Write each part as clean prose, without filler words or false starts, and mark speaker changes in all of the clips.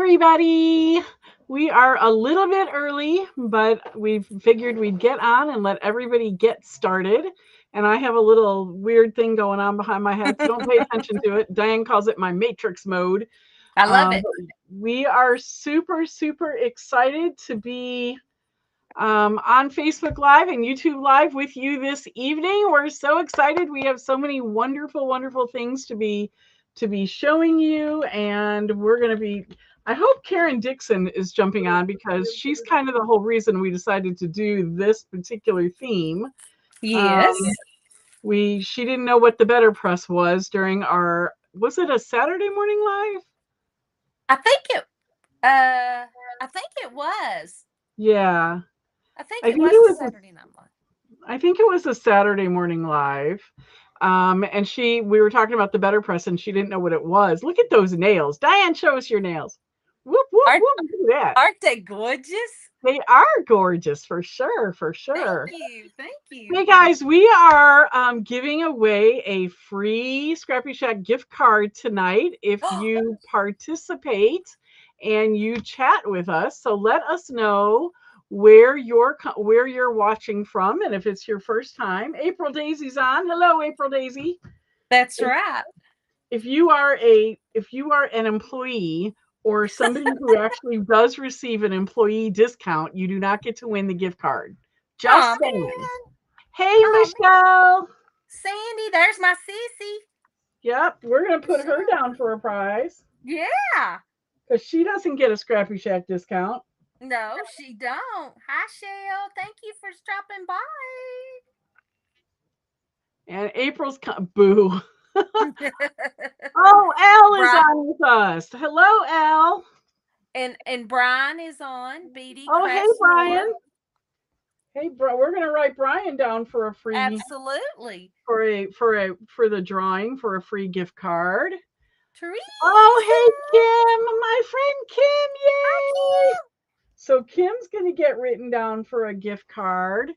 Speaker 1: everybody. We are a little bit early, but we figured we'd get on and let everybody get started. And I have a little weird thing going on behind my head, so don't pay attention to it. Diane calls it my matrix mode.
Speaker 2: I love it.
Speaker 1: We are super, super excited to be on Facebook Live and YouTube Live with you this evening. We're so excited. We have so many wonderful, wonderful things to be showing you, and we're going to be. I hope Karen Dixon is jumping on because she's kind of the whole reason we decided to do this particular theme.
Speaker 2: Yes.
Speaker 1: She didn't know what the Betterpress was during our. Was it a Saturday morning live?
Speaker 2: I think it was.
Speaker 1: Yeah.
Speaker 2: I think it was a Saturday night live.
Speaker 1: I think it was a Saturday morning live. And we were talking about the Betterpress and she didn't know what it was. Look at those nails. Diane, show us your nails. Whoop, whoop, whoop. Look at that.
Speaker 2: Aren't they gorgeous?
Speaker 1: They are gorgeous, for sure, for sure.
Speaker 2: Thank you.
Speaker 1: Hey guys, we are giving away a free ScrappyShak gift card tonight if you participate and you chat with us. So let us know where you're watching from, and if it's your first time. April Daisy's on. Hello, April Daisy.
Speaker 2: That's right.
Speaker 1: If you are an employee or somebody who actually does receive an employee discount, you do not get to win the gift card. Just saying. Hey, Michelle.
Speaker 2: Sandy, there's my sissy.
Speaker 1: Yep, we're gonna put her down for a prize.
Speaker 2: Yeah.
Speaker 1: Because she doesn't get a ScrappyShak discount.
Speaker 2: No, she don't. Hi, Shell. Thank you for stopping by.
Speaker 1: And April's boo. Oh, Elle is on with us. Hello, Elle.
Speaker 2: And Brian is on. BD.
Speaker 1: Oh, hey, Brian. Hey, bro. We're gonna write Brian down for a free.
Speaker 2: Absolutely.
Speaker 1: For the drawing for a free gift card.
Speaker 2: Teresa.
Speaker 1: Oh, hey, Kim, my friend Kim. Yay! Hi, Kim. So Kim's going to get written down for a gift card.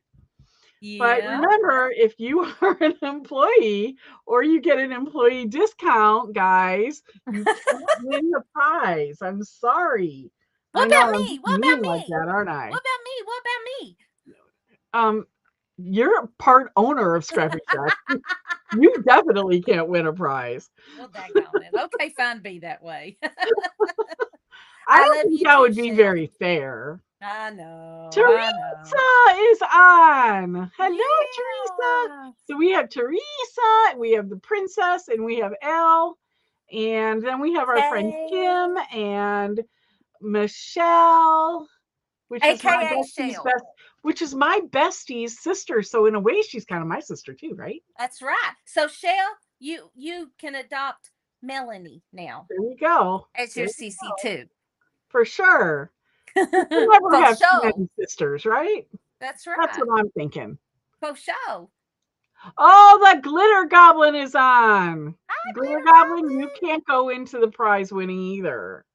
Speaker 1: Yeah. But remember, if you are an employee or you get an employee discount, guys, you can't win the prize. I'm sorry.
Speaker 2: What about me? What about me?
Speaker 1: Like that, aren't I?
Speaker 2: What about me?
Speaker 1: You're a part owner of ScrappyShak. You definitely can't win a prize.
Speaker 2: Well, daggone it. Okay, fine, be that way.
Speaker 1: I don't think that would be very fair.
Speaker 2: I know.
Speaker 1: Teresa is on. Hello, Teresa. So we have Teresa, we have the princess, and we have Elle. And then we have our friend Kim and Michelle, which is my bestie's sister. So in a way, she's kind of my sister too, right?
Speaker 2: That's right. So Shell, you can adopt Melanie now.
Speaker 1: There we go.
Speaker 2: As your CC too.
Speaker 1: For sure. You never have too many sisters, right?
Speaker 2: That's right.
Speaker 1: That's what I'm thinking.
Speaker 2: For sure.
Speaker 1: Oh, the glitter goblin is on.
Speaker 2: Hi,
Speaker 1: glitter goblin, you can't go into the prize winning either.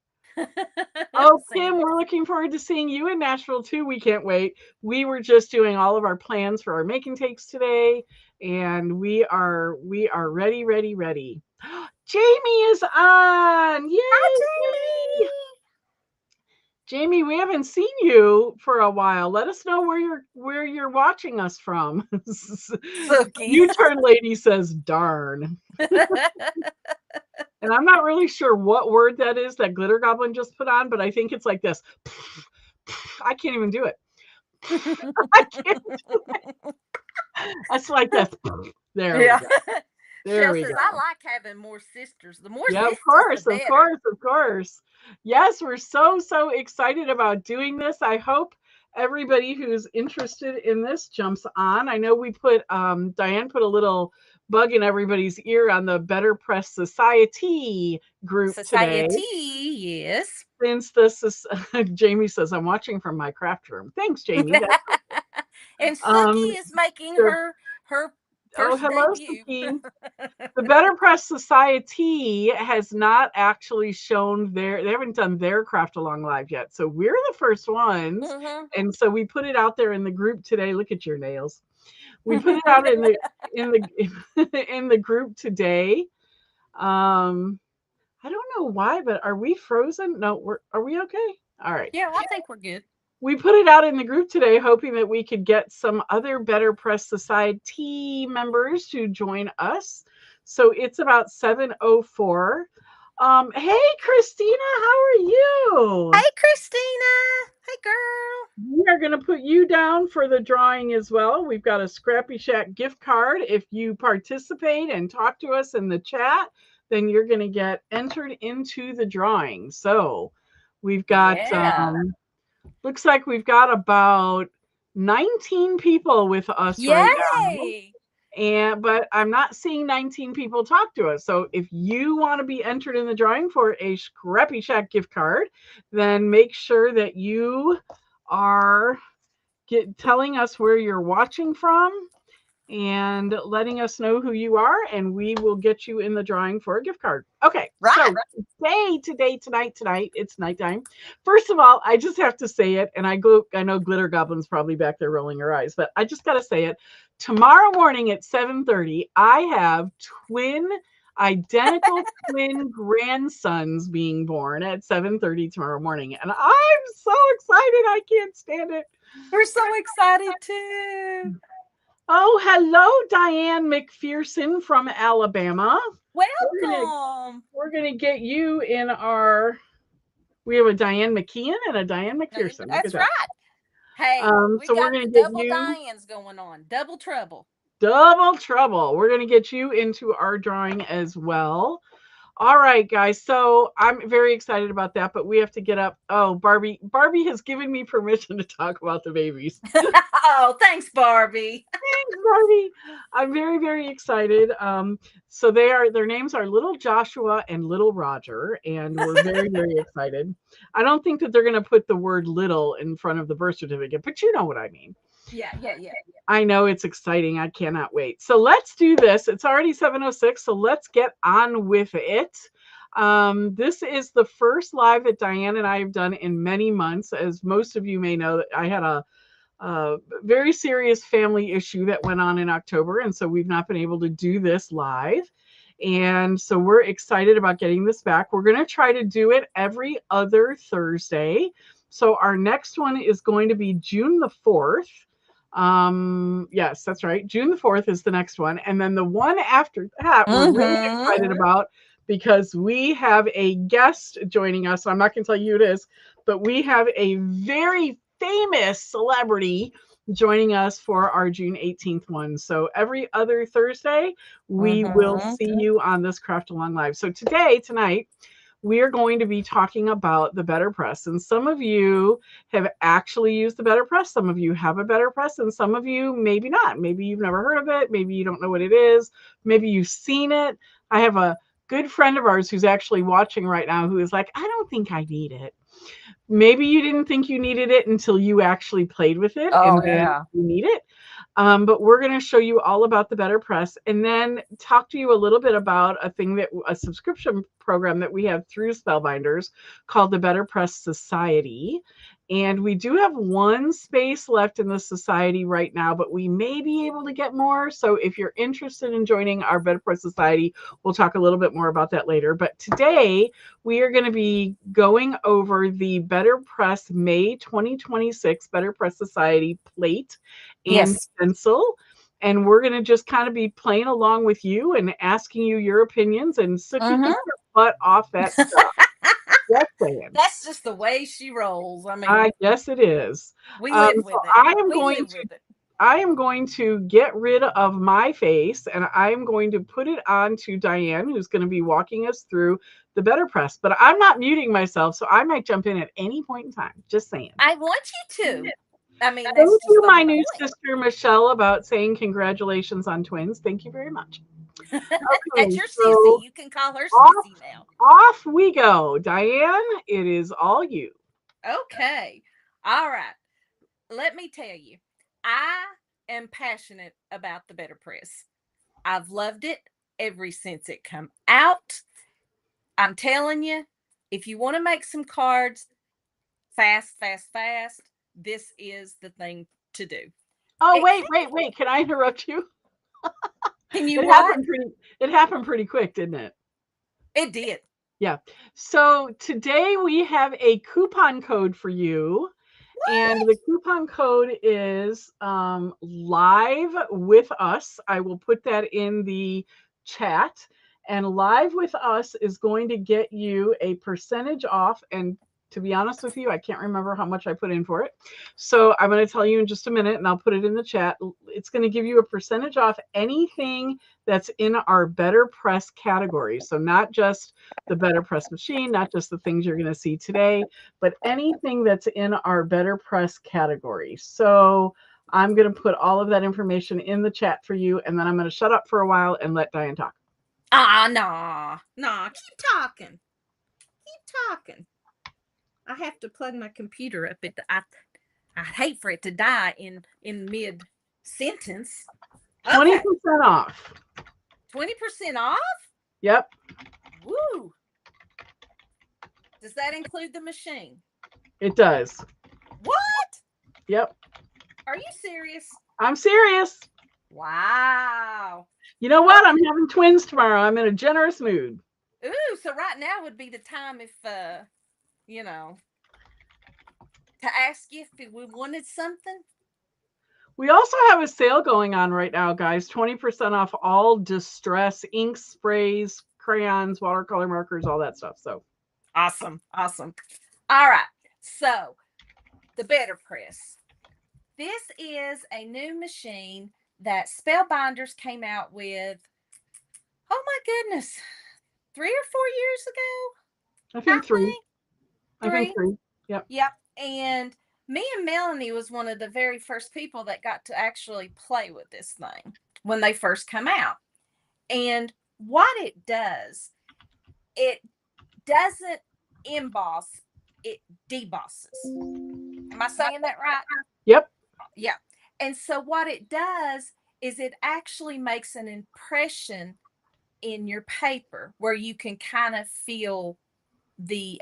Speaker 1: Oh, Kim, we're looking forward to seeing you in Nashville too. We can't wait. We were just doing all of our plans for our making takes today, and we are ready. Jamie is on. Yay!
Speaker 2: Hi, Jamie.
Speaker 1: Jamie, we haven't seen you for a while. Let us know where you're watching us from. U-turn lady says, darn. And I'm not really sure what word that is that Glitter Goblin just put on, but I think it's like this. I can't even do it. I can't do it. That's like this. There we go. There we go.
Speaker 2: I like having more sisters. The more sisters,
Speaker 1: of course. Yes, we're so excited about doing this. I hope everybody who's interested in this jumps on. I know we put Diane put a little bug in everybody's ear on the Betterpress Society group today.
Speaker 2: Yes.
Speaker 1: Since this is Jamie says I'm watching from my craft room. Thanks, Jamie.
Speaker 2: And Suki is making her first
Speaker 1: hello,
Speaker 2: debut.
Speaker 1: The Betterpress Society has not actually shown they haven't done their craft along live yet. So we're the first ones.
Speaker 2: Mm-hmm.
Speaker 1: And so we put it out there in the group today. Look at your nails. We put it out in the group today. I don't know why, but are we frozen? No, are we okay? All right.
Speaker 2: Yeah, I think we're good.
Speaker 1: We put it out in the group today, hoping that we could get some other Betterpress Society members to join us. So it's about 7:04. Hey, Christina, how are you?
Speaker 2: Hey, Christina. Hey, girl.
Speaker 1: We are going to put you down for the drawing as well. We've got a ScrappyShak gift card. If you participate and talk to us in the chat, then you're going to get entered into the drawing. So we've got, looks like we've got about 19 people with us right now. But I'm not seeing 19 people talk to us. So if you want to be entered in the drawing for a ScrappyShak gift card, then make sure that you are telling us where you're watching from and letting us know who you are, and we will get you in the drawing for a gift card. Okay, so tonight, it's nighttime. First of all, I just have to say it, and I know Glitter Goblin's probably back there rolling her eyes, but I just got to say it. Tomorrow morning at 7:30, I have identical twin grandsons being born at 7:30 tomorrow morning, and I'm so excited. I can't stand it.
Speaker 2: We're so excited too.
Speaker 1: Oh, hello, Diane McPherson from Alabama.
Speaker 2: Welcome.
Speaker 1: We're gonna get you in our. We have a Diane McKeon and a Diane McPherson.
Speaker 2: That's right. Hey,
Speaker 1: so we're gonna get you.
Speaker 2: Diane's going on. Double trouble.
Speaker 1: Double trouble. We're gonna get you into our drawing as well. All right, guys. So I'm very excited about that, but we have to get up. Oh, Barbie has given me permission to talk about the babies.
Speaker 2: Oh, thanks, Barbie.
Speaker 1: Thanks, Barbie. I'm very, very excited. So their names are Little Joshua and Little Roger, and we're very, very excited. I don't think that they're going to put the word little in front of the birth certificate, but you know what I mean.
Speaker 2: Yeah.
Speaker 1: I know it's exciting. I cannot wait. So let's do this. It's already 7:06, so let's get on with it. This is the first live that Diane and I have done in many months. As most of you may know, I had a very serious family issue that went on in October, and so we've not been able to do this live. And so we're excited about getting this back. We're going to try to do it every other Thursday. So our next one is going to be June the 4th. Yes, that's right. June the 4th is the next one. And then the one after that, we're really excited about, because we have a guest joining us. I'm not going to tell you who it is, but we have a very famous celebrity joining us for our June 18th one. So every other Thursday, we will see you on this Craft Along Live. So tonight, we are going to be talking about the Betterpress. And some of you have actually used the Betterpress. Some of you have a Betterpress, and some of you maybe not. Maybe you've never heard of it. Maybe you don't know what it is. Maybe you've seen it. I have a good friend of ours who's actually watching right now who is like, I don't think I need it. Maybe you didn't think you needed it until you actually played with it.
Speaker 2: Oh,
Speaker 1: and then you need it. But we're going to show you all about the Betterpress, and then talk to you a little bit about a subscription program that we have through Spellbinders called the Betterpress Society. And we do have one space left in the society right now, but we may be able to get more. So if you're interested in joining our Betterpress Society, we'll talk a little bit more about that later. But today we are going to be going over the Betterpress May 2026 Betterpress Society plate and stencil. And we're going to just kind of be playing along with you and asking you your opinions and sucking your butt off that stuff.
Speaker 2: That's just the way she rolls. I mean,
Speaker 1: I guess it is.
Speaker 2: We live with it.
Speaker 1: I am going to get rid of my face, and I am going to put it on to Diane, who's going to be walking us through the Betterpress. But I'm not muting myself, so I might jump in at any point in time. Just saying.
Speaker 2: I want you to. I mean,
Speaker 1: thank you, my new sister Michelle, about saying congratulations on twins. Thank you very much.
Speaker 2: Okay, that's your Sissy. You can call her Sissy now.
Speaker 1: Off we go. Diane, it is all you.
Speaker 2: Okay. All right. Let me tell you, I am passionate about the Betterpress. I've loved it ever since it come out. I'm telling you, if you want to make some cards fast, this is the thing to do.
Speaker 1: Oh, wait. Can I interrupt you?
Speaker 2: Can you?
Speaker 1: It happened pretty quick, didn't it?
Speaker 2: It did.
Speaker 1: Yeah. So today we have a coupon code for you. And the coupon code is live with us. I will put that in the chat. And live with us is going to get you a percentage off. And to be honest with you, I can't remember how much I put in for it. So I'm going to tell you in just a minute and I'll put it in the chat. It's going to give you a percentage off anything that's in our Betterpress category. So not just the Betterpress machine, not just the things you're going to see today, but anything that's in our Betterpress category. So I'm going to put all of that information in the chat for you, and then I'm going to shut up for a while and let Diane talk.
Speaker 2: No, keep talking. Keep talking. I have to plug my computer up. I hate for it to die in mid sentence.
Speaker 1: 20% off.
Speaker 2: 20% off?
Speaker 1: Yep.
Speaker 2: Woo. Does that include the machine?
Speaker 1: It does.
Speaker 2: What?
Speaker 1: Yep.
Speaker 2: Are you serious?
Speaker 1: I'm serious.
Speaker 2: Wow.
Speaker 1: You know what? I'm having twins tomorrow. I'm in a generous mood.
Speaker 2: Ooh, so right now would be the time if, you know, to ask you if we wanted something.
Speaker 1: We also have a sale going on right now, guys. 20% off all distress ink sprays, crayons, watercolor markers, all that stuff. So
Speaker 2: awesome. Awesome. All right. So the Betterpress. This is a new machine that Spellbinders came out with. Oh my goodness. 3 or 4 years ago?
Speaker 1: I think three.
Speaker 2: Three.
Speaker 1: I think three. Yep.
Speaker 2: Yep. And me and Melanie was one of the very first people that got to actually play with this thing when they first come out. And what it doesn't emboss, it debosses. Am I saying that right?
Speaker 1: Yep.
Speaker 2: Yeah. And so what it does is it actually makes an impression in your paper where you can kind of feel the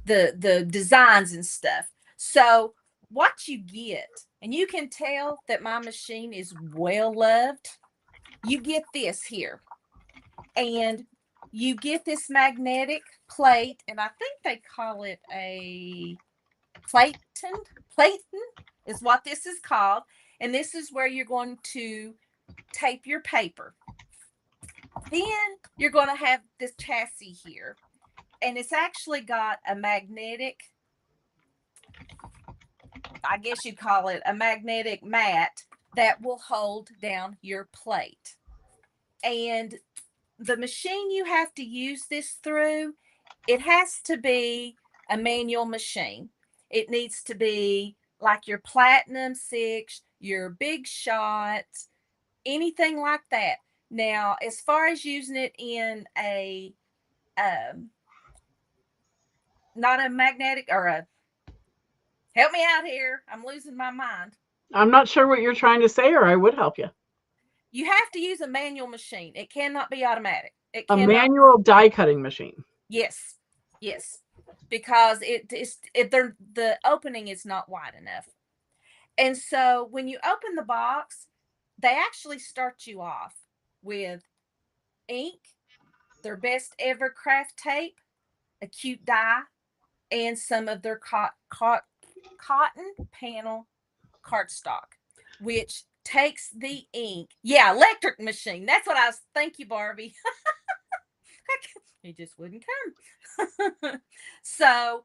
Speaker 2: designs and stuff. So what you get, and you can tell that my machine is well loved, you get this here. And you get this magnetic plate, and I think they call it a platen is what this is called. And this is where you're going to tape your paper. Then you're going to have this chassis here. And it's actually got a magnetic, I guess you'd call it a magnetic mat that will hold down your plate. And the machine you have to use this through, it has to be a manual machine. It needs to be like your Platinum 6, your Big Shot, anything like that. Now, as far as using it in a not a magnetic or a, help me out here, I'm losing my mind.
Speaker 1: I'm not sure what you're trying to say, or I would help you.
Speaker 2: You have to use a manual machine. It cannot be automatic. It
Speaker 1: A
Speaker 2: cannot.
Speaker 1: manual die cutting machine.
Speaker 2: Yes, yes, because the opening is not wide enough. And so when you open the box, they actually start you off with ink, their best ever craft tape, a cute die, and some of their cotton panel cardstock, which takes the ink. Yeah, electric machine. That's what I was. Thank you, Barbie. It just wouldn't come. So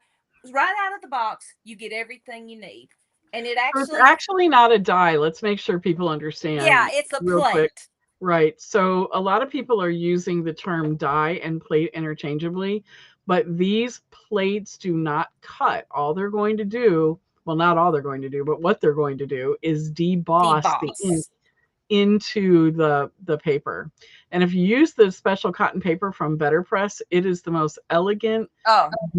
Speaker 2: right out of the box, you get everything you need. And it's
Speaker 1: actually not a die. Let's make sure people understand.
Speaker 2: Yeah, it's a plate. Quick.
Speaker 1: Right. So a lot of people are using the term die and plate interchangeably, but these plates do not cut. All they're going to do, well, not all they're going to do, but what they're going to do is deboss the ink into the paper. And if you use the special cotton paper from Betterpress, it is the most elegant,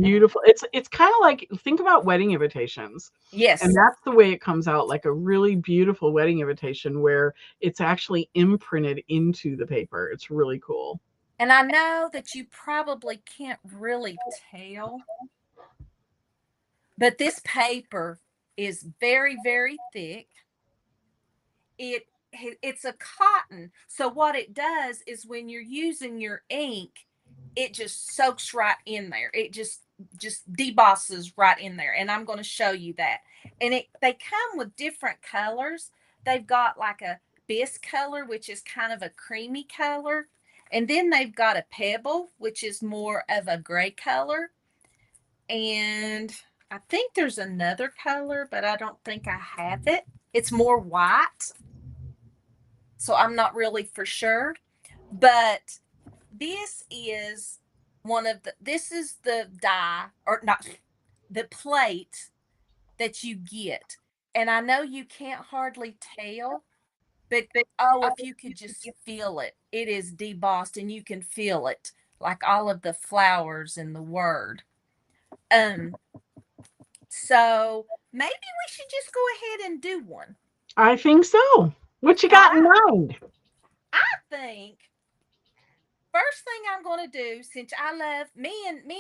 Speaker 1: beautiful. It's kind of like, think about wedding invitations.
Speaker 2: Yes.
Speaker 1: And that's the way it comes out, like a really beautiful wedding invitation where it's actually imprinted into the paper. It's really cool.
Speaker 2: And I know that you probably can't really tell, but this paper is very, very thick. It's a cotton. So what it does is when you're using your ink, it just soaks right in there. It just debosses right in there. And I'm going to show you that. And they come with different colors. They've got like a bisque color, which is kind of a creamy color. And then they've got a pebble, which is more of a gray color. And I think there's another color, but I don't think I have it. It's more white. So I'm not really for sure. But this is this is the die, or not, the plate that you get. And I know you can't hardly tell, but oh, if you could just feel it, it is debossed and you can feel it, like all of the flowers in the word. Um, so maybe we should just go ahead and do one.
Speaker 1: I think so. What you
Speaker 2: All
Speaker 1: got in
Speaker 2: right.
Speaker 1: mind?
Speaker 2: I think first thing I'm going to do, since I love me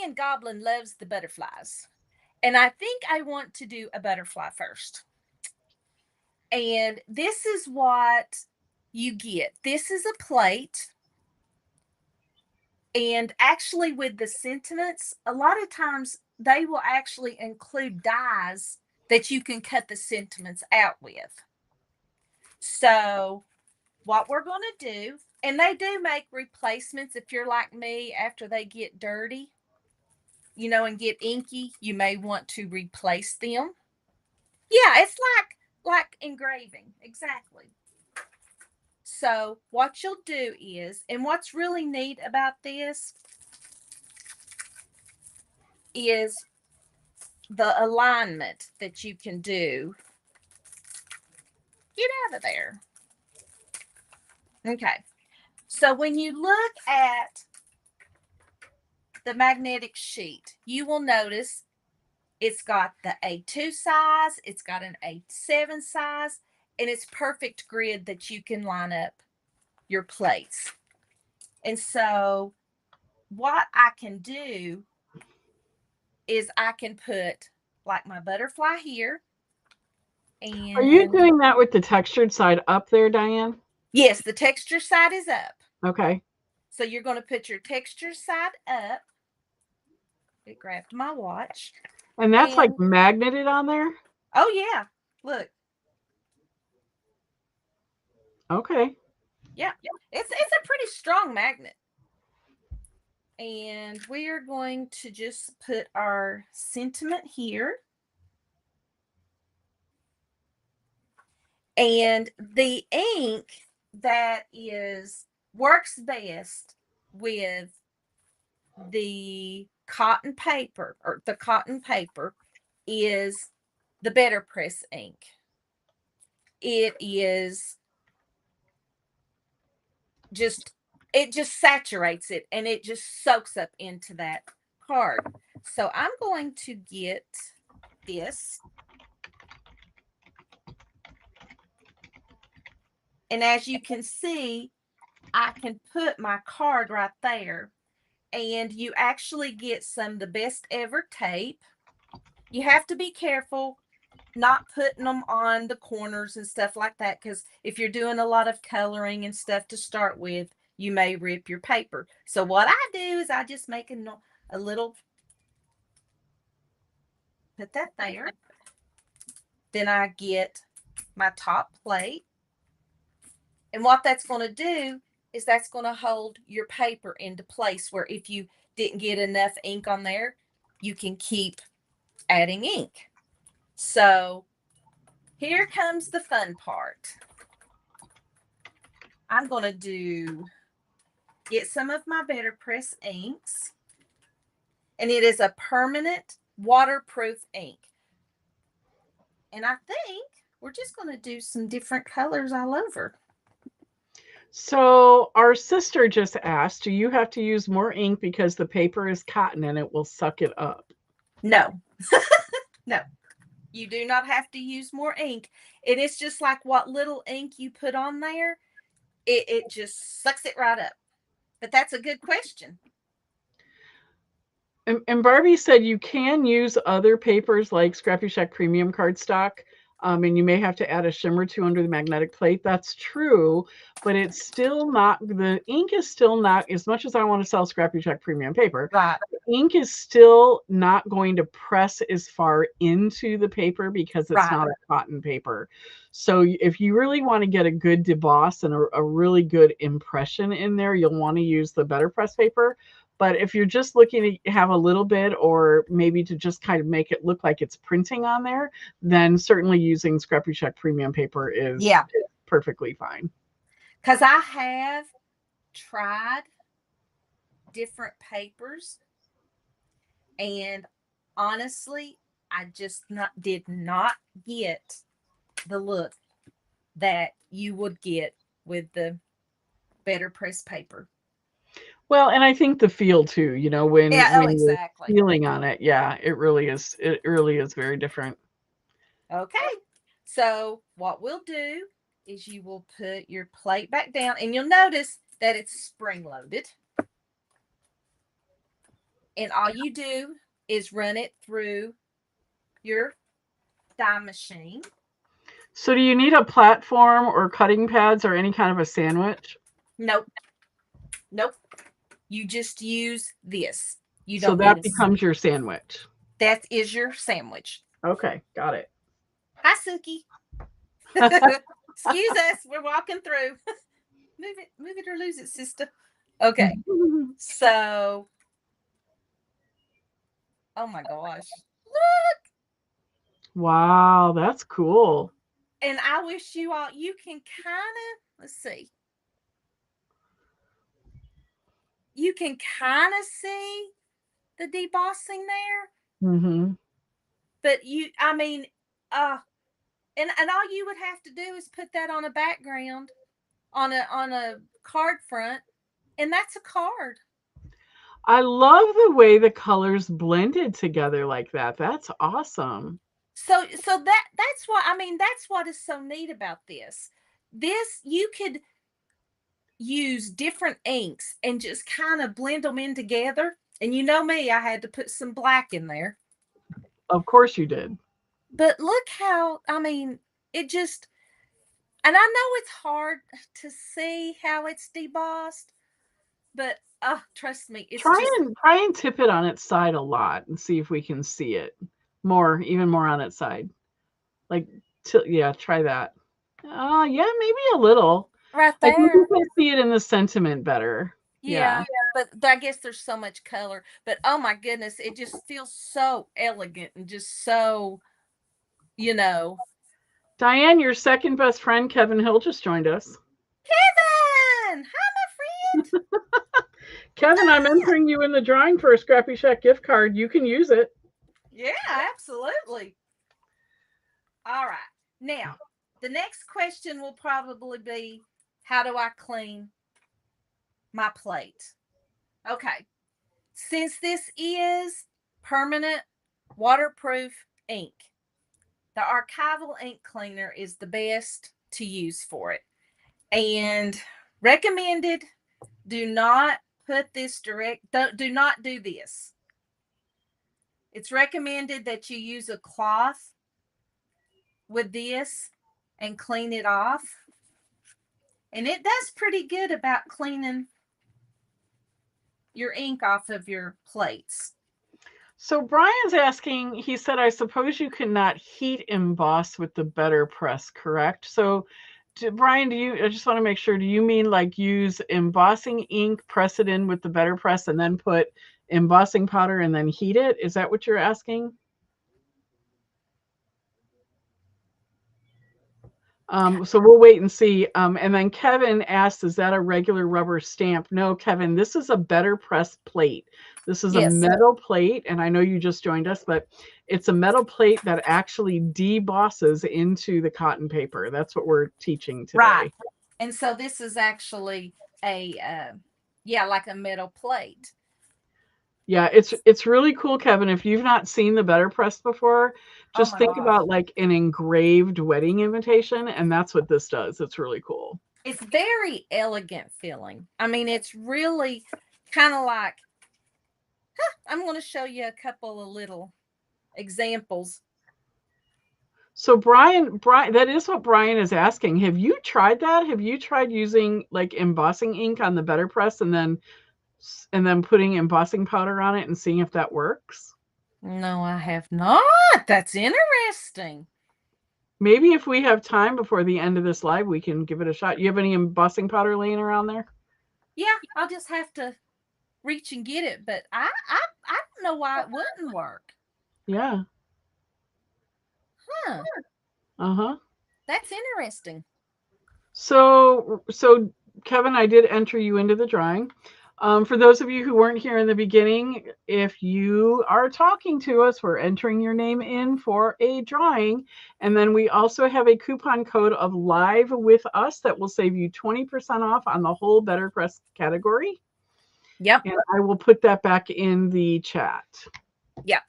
Speaker 2: and Goblin loves the butterflies, and I think I want to do a butterfly first. And this is what you get. This is a plate. And actually, with the sentiments, a lot of times they will actually include dies that you can cut the sentiments out with. So, what we're going to do, and they do make replacements if you're like me, after they get dirty, and get inky, you may want to replace them. Yeah, it's like engraving, exactly. So what you'll do is, and what's really neat about this is the alignment that you can do. Get out of there. Okay. So when you look at the magnetic sheet, you will notice it's got the A2 size, it's got an A7 size, and it's perfect grid that you can line up your plates. And so what I can do is I can put like my butterfly here. And
Speaker 1: Are you doing that with the textured side up there, Diane?
Speaker 2: yes, the texture side is up.
Speaker 1: Okay.
Speaker 2: So you're going to put your texture side up. It grabbed my watch.
Speaker 1: And that's like magneted on there?
Speaker 2: Oh, yeah. Look.
Speaker 1: Okay.
Speaker 2: Yeah. It's a pretty strong magnet. And we are going to just put our sentiment here. And the ink that works best with the cotton paper, or the cotton paper, is the Betterpress ink. It just saturates it, and it just soaks up into that card. So I'm going to get this. And as you can see, I can put my card right there. And you actually get some of the best ever tape. You have to be careful not putting them on the corners and stuff like that, because if you're doing a lot of coloring and stuff to start with, you may rip your paper. So what I do is I just make a little, put that there. Then I get my top plate. And what that's going to do is that's going to hold your paper into place, where if you didn't get enough ink on there, you can keep adding ink. So here comes the fun part. I'm going to get some of my Betterpress inks, and it is a permanent waterproof ink. And I think we're just going to do some different colors all over.
Speaker 1: So our sister just asked, do you have to use more ink because the paper is cotton and it will suck it up?
Speaker 2: No. No. You do not have to use more ink. It is just like what little ink you put on there, it just sucks it right up. But that's a good question.
Speaker 1: And Barbie said you can use other papers like ScrappyShak premium cardstock And you may have to add a shim or two under the magnetic plate. That's true, but it's still not, the ink is still not, as much as I want to sell ScrappyShak premium paper,
Speaker 2: Right.
Speaker 1: the ink is still not going to press as far into the paper because it's
Speaker 2: Right.
Speaker 1: not a cotton paper. So if you really want to get a good deboss and a really good impression in there, you'll want to use the Betterpress paper. But if you're just looking to have a little bit, or maybe to just kind of make it look like it's printing on there, then certainly using ScrappyShak premium paper is perfectly fine.
Speaker 2: Because I have tried different papers, and honestly, I just did not get the look that you would get with the Betterpress paper.
Speaker 1: Well, and I think the feel too, when you're
Speaker 2: Exactly.
Speaker 1: feeling on it, yeah, it really is very different.
Speaker 2: Okay. So what we'll do is you will put your plate back down, and you'll notice that it's spring loaded. And all you do is run it through your die machine.
Speaker 1: So do you need a platform or cutting pads or any kind of a sandwich?
Speaker 2: Nope. You just use this. You
Speaker 1: So
Speaker 2: don't
Speaker 1: that
Speaker 2: need
Speaker 1: becomes your sandwich.
Speaker 2: That is your sandwich.
Speaker 1: Okay, got it.
Speaker 2: Hi, Suki. Excuse us. We're walking through. Move it or lose it, sister. Okay. So, oh my gosh. Look.
Speaker 1: Wow, that's cool.
Speaker 2: And I wish you can kind of, let's see. You can kind of see the debossing there.
Speaker 1: Mm-hmm.
Speaker 2: But and all you would have to do is put that on a background, on a card front, and that's a card.
Speaker 1: I love the way the colors blended together like that. That's awesome.
Speaker 2: So that's what is so neat about this. This, you could use different inks and just kind of blend them in together. And you know me, I had to put some black in there.
Speaker 1: Of course you did.
Speaker 2: But look how, it just, and I know it's hard to see how it's debossed, but trust me, it's
Speaker 1: Try
Speaker 2: just
Speaker 1: and tip it on its side a lot and see if we can see it even more on its side. Like, try that. Yeah, maybe a little.
Speaker 2: right
Speaker 1: I think
Speaker 2: there.
Speaker 1: you can see it in the sentiment better.
Speaker 2: Yeah,
Speaker 1: Yeah.
Speaker 2: but I guess there's so much color. But oh my goodness, it just feels so elegant and just so, you know.
Speaker 1: Diane, your second best friend, Kevin Hill, just joined us.
Speaker 2: Kevin! Hi, my friend.
Speaker 1: Kevin, I'm entering you in the drawing for a ScrappyShak gift card. You can use it.
Speaker 2: Yeah, absolutely. All right. Now, the next question will probably be, how do I clean my plate? Okay. Since this is permanent waterproof ink, the archival ink cleaner is the best to use for it. And recommended, do not put this do not do this. It's recommended that you use a cloth with this and clean it off. And it does pretty good about cleaning your ink off of your plates.
Speaker 1: So Brian's asking, he said, I suppose you cannot heat emboss with the Betterpress, correct? So Brian, I just want to make sure, do you mean like use embossing ink, press it in with the Betterpress, and then put embossing powder and then heat it? Is that what you're asking? So we'll wait and see. And then Kevin asked, is that a regular rubber stamp? No, Kevin, this is a Betterpress plate. This is a metal plate, and I know you just joined us, but it's a metal plate that actually debosses into the cotton paper. That's what we're teaching today.
Speaker 2: Right. And so this is actually like a metal plate.
Speaker 1: Yeah, it's really cool, Kevin. If you've not seen the Betterpress before, just think about like an engraved wedding invitation, and that's what this does. It's really cool.
Speaker 2: It's very elegant feeling. It's really kind of like, I'm going to show you a couple of little examples.
Speaker 1: So Brian, that is what Brian is asking. Have you tried that? Have you tried using like embossing ink on the Betterpress and then putting embossing powder on it and seeing if that works?
Speaker 2: No, I have not. That's interesting.
Speaker 1: Maybe if we have time before the end of this live, we can give it a shot. You have any embossing powder laying around there?
Speaker 2: Yeah, I'll just have to reach and get it, but I don't know why it wouldn't work.
Speaker 1: Yeah.
Speaker 2: Huh.
Speaker 1: Uh-huh.
Speaker 2: That's interesting.
Speaker 1: So Kevin, I did enter you into the drawing. For those of you who weren't here in the beginning, if you are talking to us, we're entering your name in for a drawing. And then we also have a coupon code of live with us that will save you 20% off on the whole Betterpress category.
Speaker 2: Yep.
Speaker 1: And I will put that back in the chat.
Speaker 2: Yep.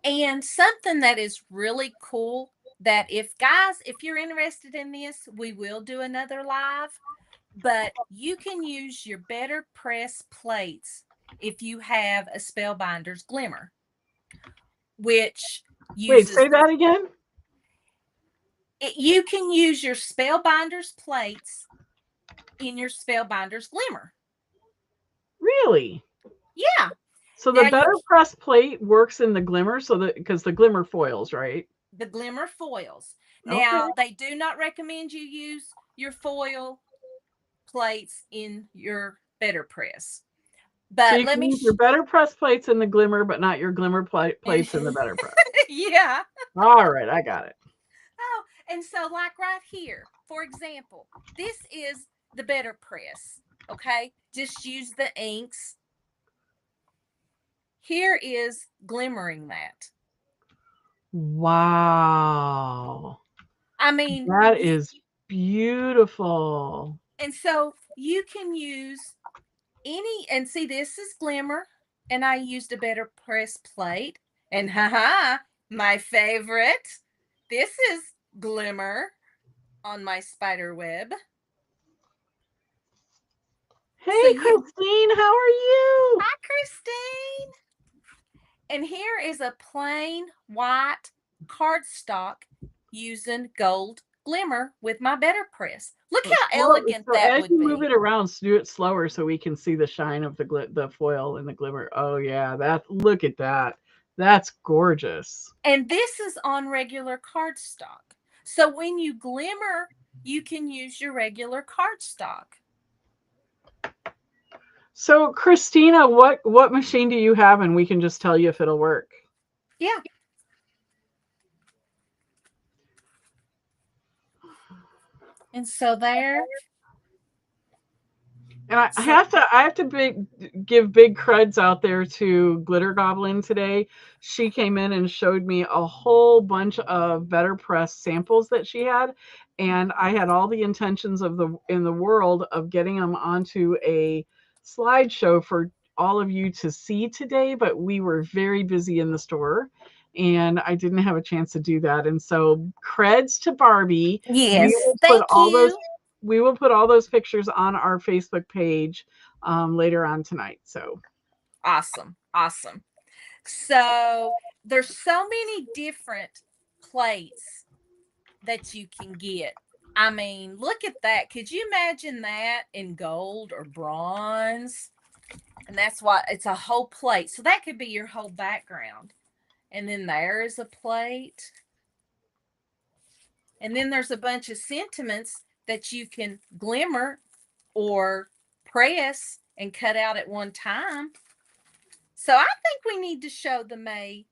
Speaker 2: And something that is really cool that if you're interested in this, we will do another live, but you can use your Betterpress plates if you have a Spellbinder's Glimmer, which
Speaker 1: Wait,
Speaker 2: uses
Speaker 1: say that again?
Speaker 2: you can use your Spellbinder's plates in your Spellbinder's Glimmer.
Speaker 1: Really?
Speaker 2: Yeah.
Speaker 1: So the Betterpress plate works in the Glimmer, because the Glimmer foils, right?
Speaker 2: The Glimmer foils. Now, they do not recommend you use your foil plates in your Betterpress. But
Speaker 1: so you can use your Betterpress plates in the Glimmer, but not your Glimmer plates in the Betterpress.
Speaker 2: Yeah.
Speaker 1: All right, I got it.
Speaker 2: Oh, and so like right here, for example, this is the Betterpress. Okay, just use the inks. Here is glimmering that.
Speaker 1: Wow.
Speaker 2: I mean,
Speaker 1: that is beautiful.
Speaker 2: And so you can use and see, this is glimmer, and I used a Betterpress plate, and haha, my favorite, this is glimmer on my spider web.
Speaker 1: Hey, Christine, how are you?
Speaker 2: Hi, Christine. And here is a plain white cardstock using gold glimmer with my Betterpress. Look how elegant that would be.
Speaker 1: As you move it around, do it slower so we can see the shine of the foil and the glimmer. Oh yeah, look at that. That's gorgeous.
Speaker 2: And this is on regular cardstock. So when you glimmer, you can use your regular cardstock.
Speaker 1: So Christina, what machine do you have, and we can just tell you if it'll work?
Speaker 2: Yeah. And so there.
Speaker 1: And I have to give big creds out there to Glitter Goblin today. She came in and showed me a whole bunch of Betterpress samples that she had, and I had all the intentions in the world of getting them onto a slideshow for all of you to see today, but we were very busy in the store and I didn't have a chance to do that. And so creds to Barbie.
Speaker 2: Yes, thank you.
Speaker 1: We will put all those pictures on our Facebook page later on tonight. So
Speaker 2: awesome. So there's so many different plates that you can get. I mean, look at that. Could you imagine that in gold or bronze? And that's why it's a whole plate. So that could be your whole background. And then there is a plate. And then there's a bunch of sentiments that you can glimmer or press and cut out at one time. So I think we need to show the May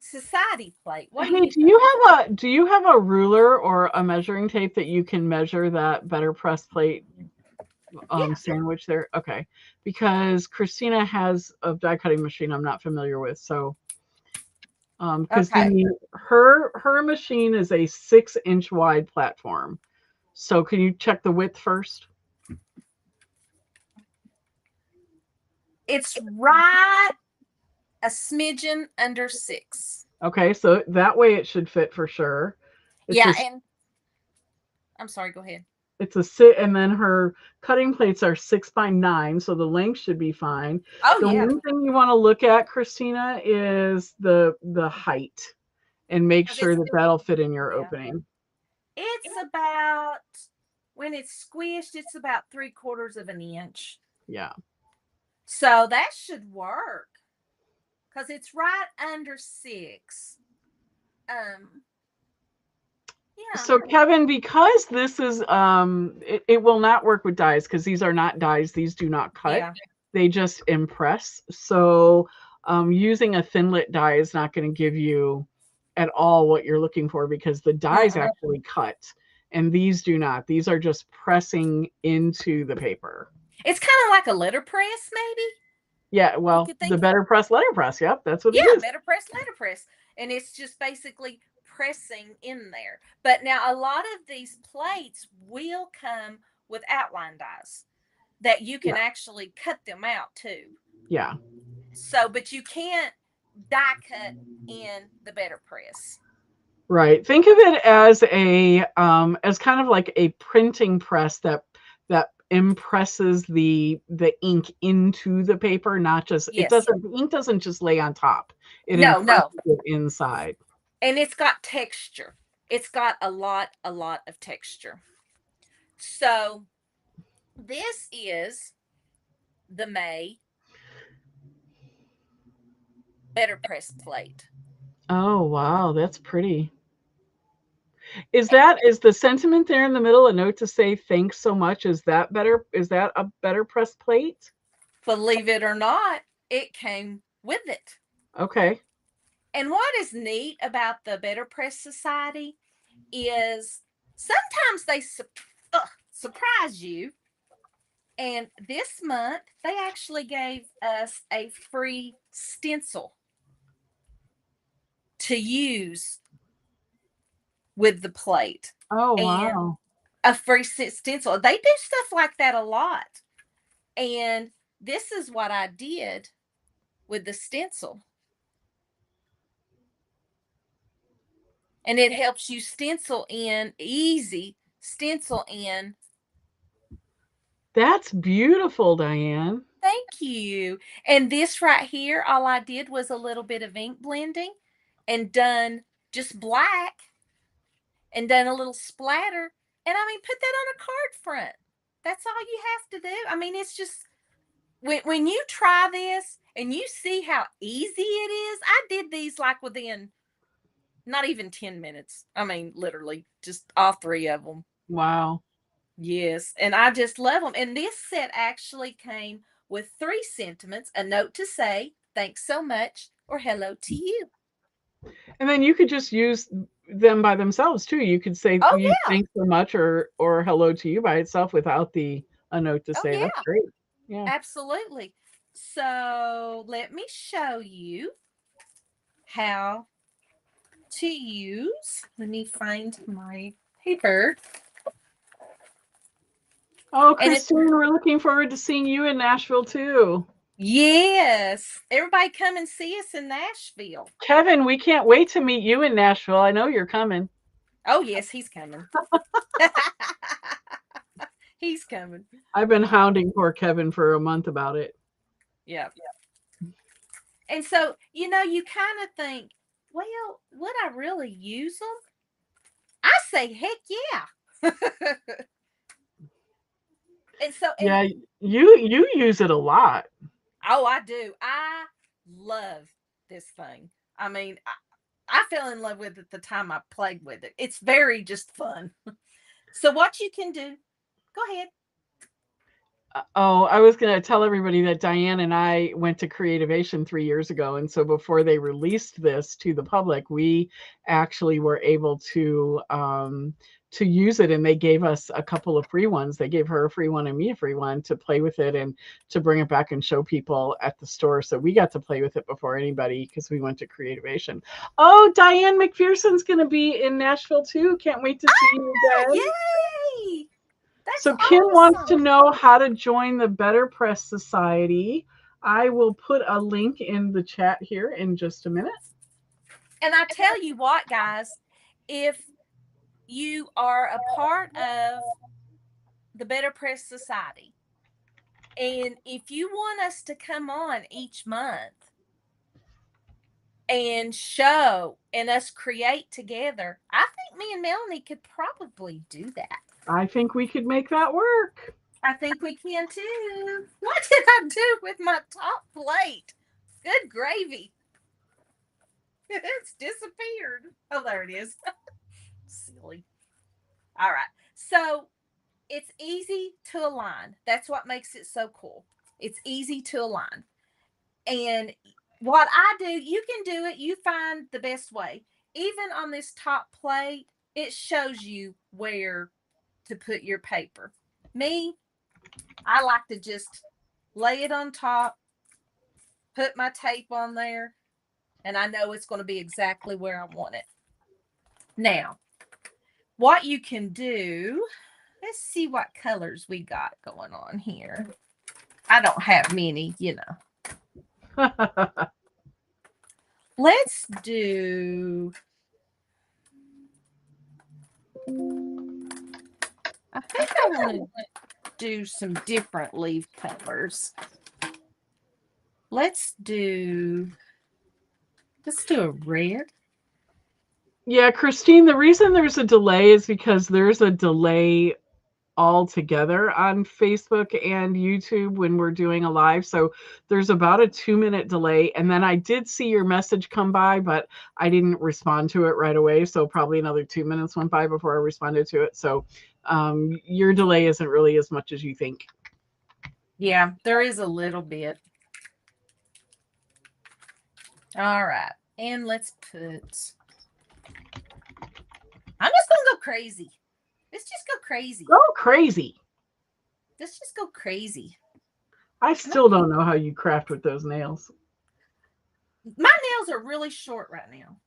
Speaker 2: Society plate.
Speaker 1: Do you have a ruler or a measuring tape that you can measure that Betterpress plate sandwich there? Okay, because Christina has a die cutting machine I'm not familiar with, so because her machine is a 6-inch wide platform. So can you check the width first?
Speaker 2: It's right a smidgen under 6.
Speaker 1: Okay, so that way it should fit for sure.
Speaker 2: And I'm sorry, go ahead.
Speaker 1: It's a sit, and then her cutting plates are 6x9, so the length should be fine. The one thing you want to look at, Christina, is the height. and make
Speaker 2: 'Cause
Speaker 1: sure
Speaker 2: it's
Speaker 1: that that'll fit in your
Speaker 2: yeah.
Speaker 1: opening.
Speaker 2: It's about, when it's squished, it's about 3/4 of an inch.
Speaker 1: Yeah.
Speaker 2: So that should work because it's right under 6. Um, yeah.
Speaker 1: So Kevin, because this is it will not work with dies because these are not dies. These do not cut.
Speaker 2: Yeah.
Speaker 1: They just impress. So using a thinlit die is not going to give you at all what you're looking for because the dies
Speaker 2: Mm-mm.
Speaker 1: actually cut and these do not. These are just pressing into the paper.
Speaker 2: It's kind of like a letterpress, maybe.
Speaker 1: Yeah,
Speaker 2: You
Speaker 1: well,
Speaker 2: could
Speaker 1: the
Speaker 2: think,
Speaker 1: Betterpress letterpress. Yep, that's what it
Speaker 2: yeah,
Speaker 1: is.
Speaker 2: letterpress. And it's just basically pressing in there. But now a lot of these plates will come with outline dies that you can
Speaker 1: Yeah.
Speaker 2: actually cut them out too.
Speaker 1: Yeah.
Speaker 2: So, but you can't die cut in the Betterpress.
Speaker 1: Right. Think of it as a as kind of like a printing press that impresses the ink into the paper, not just it
Speaker 2: Yes.
Speaker 1: doesn't the ink doesn't just lay on top. It
Speaker 2: No,
Speaker 1: impresses
Speaker 2: no.
Speaker 1: it inside.
Speaker 2: And it's got texture. It's got a lot of texture. So this is the May Betterpress plate.
Speaker 1: Oh, wow, that's pretty. Is the sentiment there in the middle a note to say thanks so much? Is that better? Is that a better press plate?
Speaker 2: Believe it or not, it came with it.
Speaker 1: Okay.
Speaker 2: And what is neat about the Betterpress Society is sometimes they surprise you. And this month, they actually gave us a free stencil to use with the plate,
Speaker 1: Oh,
Speaker 2: and
Speaker 1: wow.
Speaker 2: a free stencil. They do stuff like that a lot. And this is what I did with the stencil. And it helps you stencil in easy, stencil in.
Speaker 1: That's beautiful, Diane.
Speaker 2: Thank you. And this right here, all I did was a little bit of ink blending and done just black and done a little splatter. And I mean, put that on a card front. That's all you have to do. I mean, it's just when you try this and you see how easy it is. I did these like within not even 10 minutes. I mean, literally, just all 3 of them.
Speaker 1: Wow.
Speaker 2: Yes, and I just love them. And this set actually came with 3 sentiments: a note to say, thanks so much, or hello to you.
Speaker 1: And then you could just use them by themselves too. You could say
Speaker 2: Oh,
Speaker 1: you
Speaker 2: yeah.
Speaker 1: thanks so much or hello to you by itself without the a note to
Speaker 2: Oh,
Speaker 1: say. That's
Speaker 2: yeah.
Speaker 1: great. Yeah.
Speaker 2: Absolutely. So let me show you how to use. Let me find my paper.
Speaker 1: Oh,
Speaker 2: And it's,
Speaker 1: Christine, we're looking forward to seeing you in Nashville too.
Speaker 2: yes, everybody come and see us in Nashville.
Speaker 1: Kevin, we can't wait to meet you in Nashville. I know you're coming.
Speaker 2: Oh, yes, he's coming. He's coming.
Speaker 1: I've been hounding poor Kevin for a month about it.
Speaker 2: Yeah. And so, you know, you kind of think, well, would I really use them? I say, heck yeah. And so, and
Speaker 1: Yeah, you use it a lot.
Speaker 2: oh, I do. I love this thing. I mean, I fell in love with it the time I played with it. It's very just fun. So, what you can do, go ahead.
Speaker 1: Oh, I was going to tell everybody that Diane and I went to Creativation 3 years ago. And so before they released this to the public, we actually were able to use it. And they gave us a couple of free ones. They gave her a free one and me a free one to play with it and to bring it back and show people at the store. So we got to play with it before anybody because we went to Creativation. Oh, Diane McPherson's going to be in Nashville too. Can't wait to see you again.
Speaker 2: Yay! That's
Speaker 1: So Kim wants to
Speaker 2: awesome.
Speaker 1: know how to join the Betterpress Society. I will put a link in the chat here in just a minute.
Speaker 2: And I tell you what, guys, if you are a part of the Betterpress Society, and if you want us to come on each month and show and us create together. I think me and Melanie could probably do that.
Speaker 1: I think we could make that work.
Speaker 2: I think we can too. What did I do with my top plate? Good gravy. It's disappeared. Oh, there it is. Silly. All right. So it's easy to align. That's what makes it so cool. It's easy to align. And what I do, you can do it. You find the best way. Even on this top plate, it shows you where to put your paper. Me, I like to just lay it on top, put my tape on there, and I know it's going to be exactly where I want it. Now, what you can do, let's see what colors we got going on here. I don't have many, you know. Let's do, I think I want to do some different leaf colors. Let's do a red.
Speaker 1: Yeah, Christine, the reason there's a delay is because there's a delay altogether on Facebook and YouTube when we're doing a live. So there's about a 2-minute delay. And then I did see your message come by, but I didn't respond to it right away. So probably another 2 minutes went by before I responded to it. So your delay isn't really as much as you think.
Speaker 2: Yeah, there is a little bit. All right. And let's put, I'm just going to go crazy. Let's just go crazy.
Speaker 1: Go crazy.
Speaker 2: Let's just go crazy.
Speaker 1: I still don't know how you craft with those nails.
Speaker 2: My nails are really short right now.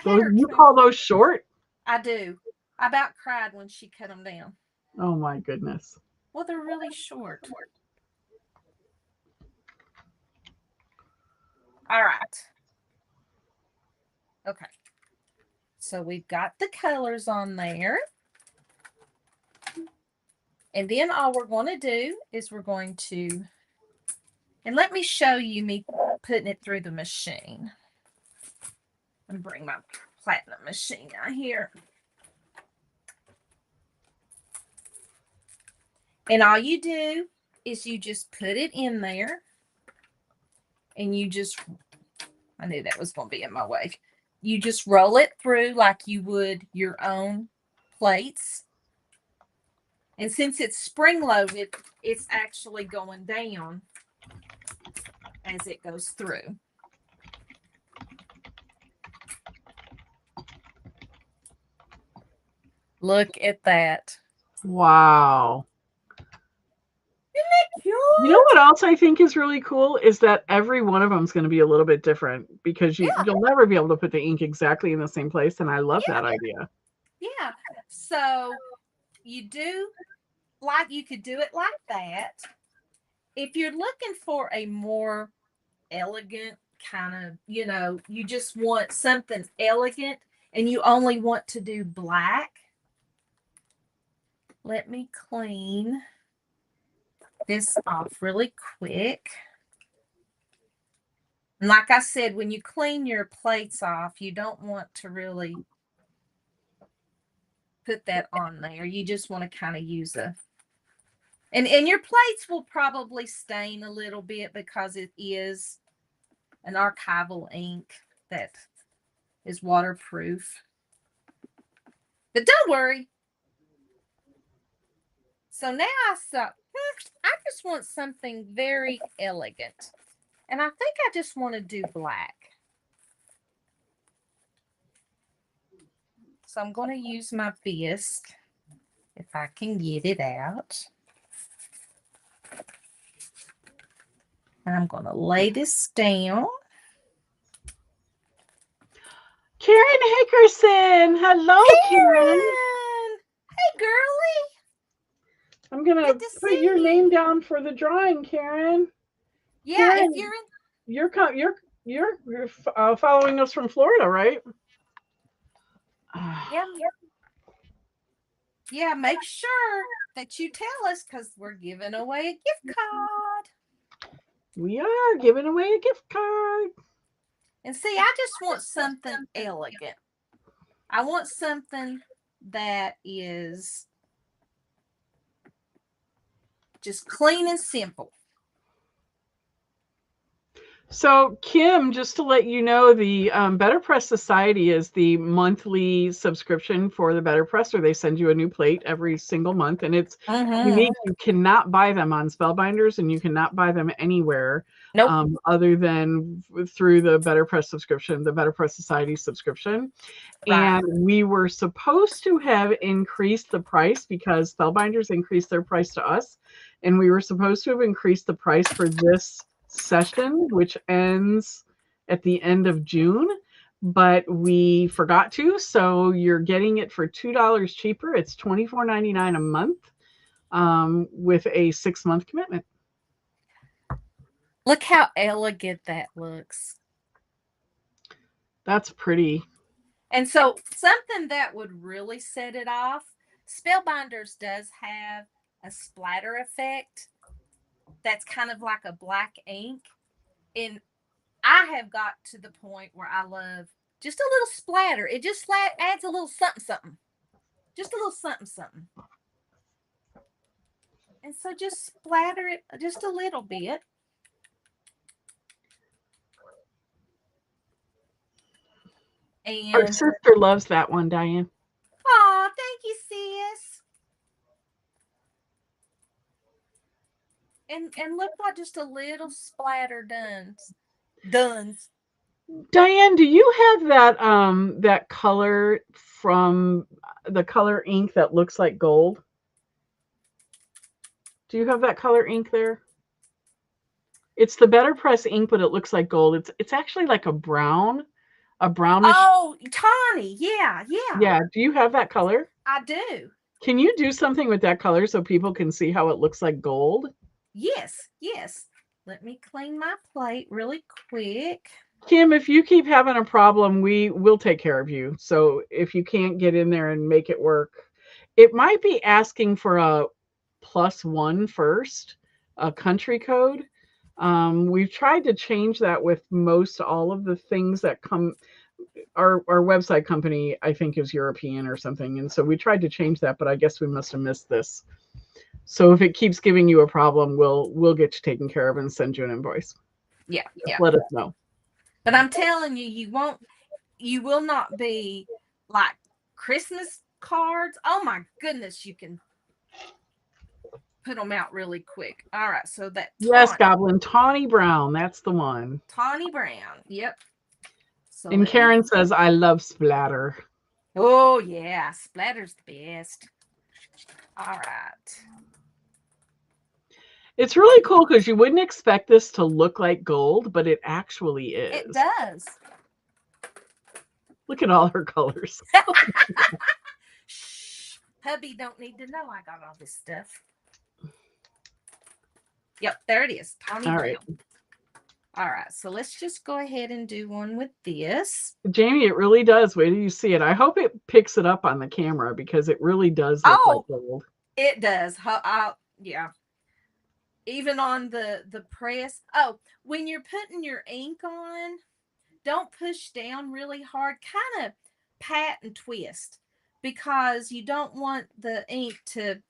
Speaker 1: You call those short?
Speaker 2: I do. I about cried when she cut them down.
Speaker 1: Oh my goodness.
Speaker 2: Well, they're really short. All right. Okay. So we've got the colors on there. And then all we're going to do is we're going to, and let me show you me putting it through the machine. Let me bring my platinum machine out here. And all you do is you just put it in there and you just, I knew that was going to be in my way. You just roll it through like you would your own plates. And since it's spring loaded, it's actually going down as it goes through. Look at that.
Speaker 1: Wow.
Speaker 2: Isn't that cute?
Speaker 1: You know what else I think is really cool is that every one of them is going to be a little bit different because you'll never be able to put the ink exactly in the same place. And I love that idea.
Speaker 2: Yeah. So you do, like, you could do it like that. If you're looking for a more elegant kind of, you know, you just want something elegant and you only want to do black. Let me clean this off really quick. And like I said, when you clean your plates off, you don't want to really put that on there. You just want to kind of use a, and your plates will probably stain a little bit because it is an archival ink that is waterproof. But don't worry. So now I just want something very elegant. And I think I just want to do black. So I'm going to use my bisque if I can get it out. And I'm going to lay this down.
Speaker 1: Karen Hickerson. Hello, Karen.
Speaker 2: Hey, girlie.
Speaker 1: I'm going to put your name down for the drawing, Karen.
Speaker 2: Yeah,
Speaker 1: Karen,
Speaker 2: if
Speaker 1: you're following us from Florida, right?
Speaker 2: Yeah, make sure that you tell us because we're giving away a gift card.
Speaker 1: We are giving away a gift card.
Speaker 2: And see, I just want something elegant. I want something that is just clean and simple.
Speaker 1: So, Kim, just to let you know, the Betterpress Society is the monthly subscription for the Betterpress, where they send you a new plate every single month, and it's unique. You cannot buy them on Spellbinders, and you cannot buy them anywhere
Speaker 2: Nope.
Speaker 1: other than through the Betterpress subscription, the Betterpress Society subscription.
Speaker 2: Right.
Speaker 1: And we were supposed to have increased the price because Spellbinders increased their price to us, and we were supposed to have increased the price for this session, which ends at the end of June, but we forgot to. So you're getting it for $2 cheaper. It's $24.99 a month with a 6-month commitment.
Speaker 2: Look how elegant that looks.
Speaker 1: That's pretty.
Speaker 2: And so something that would really set it off, Spellbinders does have a splatter effect that's kind of like a black ink. And I have got to the point where I love just a little splatter. It just adds a little something, something. Just a little something, something. And so just splatter it just a little bit. And
Speaker 1: our sister loves that one, Diane.
Speaker 2: Oh, thank you, sis. And look like just a little splatter done.
Speaker 1: Diane, do you have that color from the color ink that looks like gold? Do you have that color ink there? It's the Betterpress ink, but it looks like gold. It's actually like a brownish.
Speaker 2: Oh, tawny. Yeah.
Speaker 1: Yeah. Do you have that color?
Speaker 2: I do.
Speaker 1: Can you do something with that color so people can see how it looks like gold?
Speaker 2: Yes. Let me clean my plate really quick.
Speaker 1: Kim, if you keep having a problem, we will take care of you. So if you can't get in there and make it work, it might be asking for a +1 first, a country code. We've tried to change that with most all of the things that come. Our website company, I think, is European or something, and so we tried to change that, but I guess we must have missed this. So if it keeps giving you a problem, we'll get you taken care of and send you an invoice.
Speaker 2: Yeah.
Speaker 1: Let us know.
Speaker 2: But I'm telling you, you will not be like Christmas cards. Oh my goodness, you can put them out really quick. All right, so that
Speaker 1: yes, Goblin, tawny brown, that's the one.
Speaker 2: Tawny brown. Yep. So
Speaker 1: and Karen says, I love splatter.
Speaker 2: Oh yeah, splatter's the best. All right.
Speaker 1: It's really cool because you wouldn't expect this to look like gold, but it actually is.
Speaker 2: It does.
Speaker 1: Look at all her colors.
Speaker 2: Shh. Hubby don't need to know I got all this stuff. Yep, there it is. Tawny brown. Right. All right, so let's just go ahead and do one with this.
Speaker 1: Jamie, it really does. Wait till you see it. I hope it picks it up on the camera because it really does look like gold.
Speaker 2: It does. Yeah. Even on the press. Oh, when you're putting your ink on, don't push down really hard. Kind of pat and twist because you don't want the ink to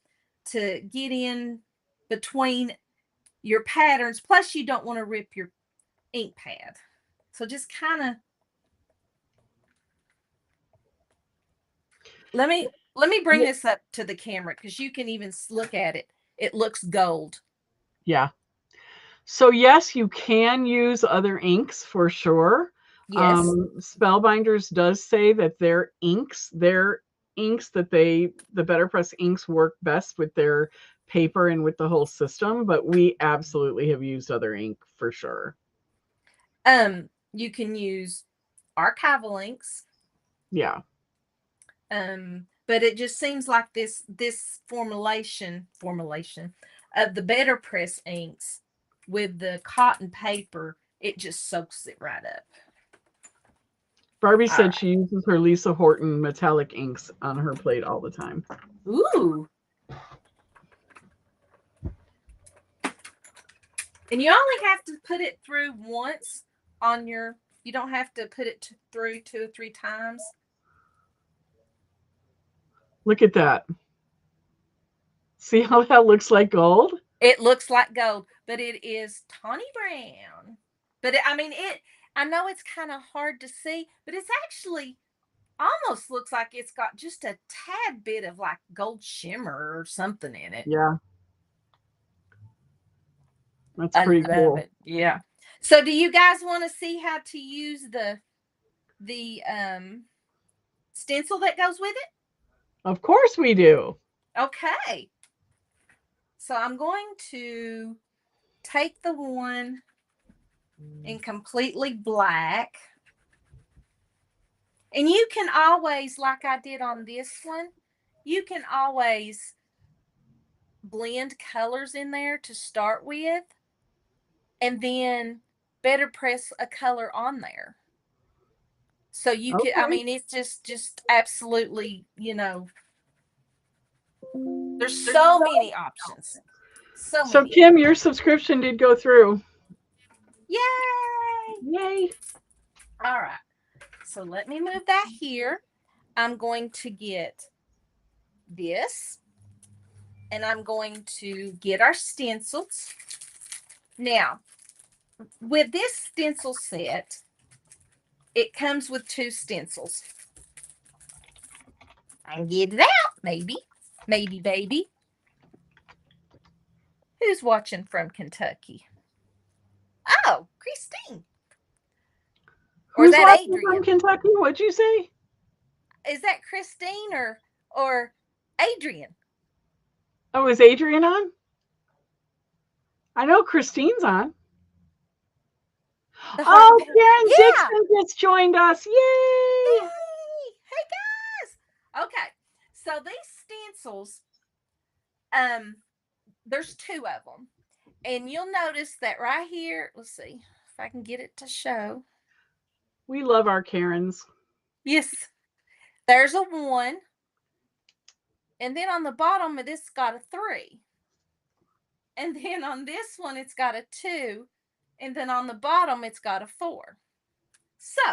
Speaker 2: get in between your patterns. Plus, you don't want to rip your ink pad. So just kind of let me bring this up to the camera because you can even look at it. It looks gold.
Speaker 1: Yeah. So yes, you can use other inks for sure.
Speaker 2: Yes.
Speaker 1: Spellbinders does say that their inks that the Betterpress inks work best with their paper and with the whole system, but we absolutely have used other ink for sure.
Speaker 2: You can use archival inks.
Speaker 1: Yeah.
Speaker 2: But it just seems like this formulation of the Betterpress inks with the cotton paper, it just soaks it right up.
Speaker 1: Barbie said she uses her Lisa Horton metallic inks on her plate all the time.
Speaker 2: Ooh. And you only have to put it through once on your You don't have to put it through 2 or 3 times.
Speaker 1: Look at that. See how that looks like gold?
Speaker 2: It looks like gold, but it is tawny brown. But I know it's kind of hard to see, but it's actually almost looks like it's got just a tad bit of like gold shimmer or something in it.
Speaker 1: Yeah. That's
Speaker 2: I
Speaker 1: pretty
Speaker 2: love
Speaker 1: cool.
Speaker 2: it. Yeah. So do you guys want to see how to use the stencil that goes with it?
Speaker 1: Of course we do.
Speaker 2: Okay. So I'm going to take the one in completely black. And you can always, like I did on this one, you can always blend colors in there to start with, and then better press a color on there. So you can,
Speaker 1: Okay.
Speaker 2: it's just absolutely, there's so many options.
Speaker 1: So
Speaker 2: Many.
Speaker 1: Kim, your subscription did go through.
Speaker 2: Yay!
Speaker 1: Yay.
Speaker 2: All right. So let me move that here. I'm going to get this, and I'm going to get our stencils. Now, with this stencil set, it comes with 2 stencils. I can get it out, maybe, baby. Who's watching from Kentucky? Oh, Christine. Or is
Speaker 1: Who's
Speaker 2: that
Speaker 1: watching
Speaker 2: Adrian?
Speaker 1: from Kentucky? What'd you say?
Speaker 2: Is that Christine or Adrian?
Speaker 1: Oh, is Adrian on? I know Christine's on. Oh, Karen Dixon just joined us. Yay!
Speaker 2: Yay! Hey guys. Okay. So these stencils, there's 2 of them. And you'll notice that right here, let's see if I can get it to show.
Speaker 1: We love our Karens.
Speaker 2: Yes. There's a 1. And then on the bottom of this, it's got a 3. And then on this one, it's got a 2. And then on the bottom, it's got a 4. So,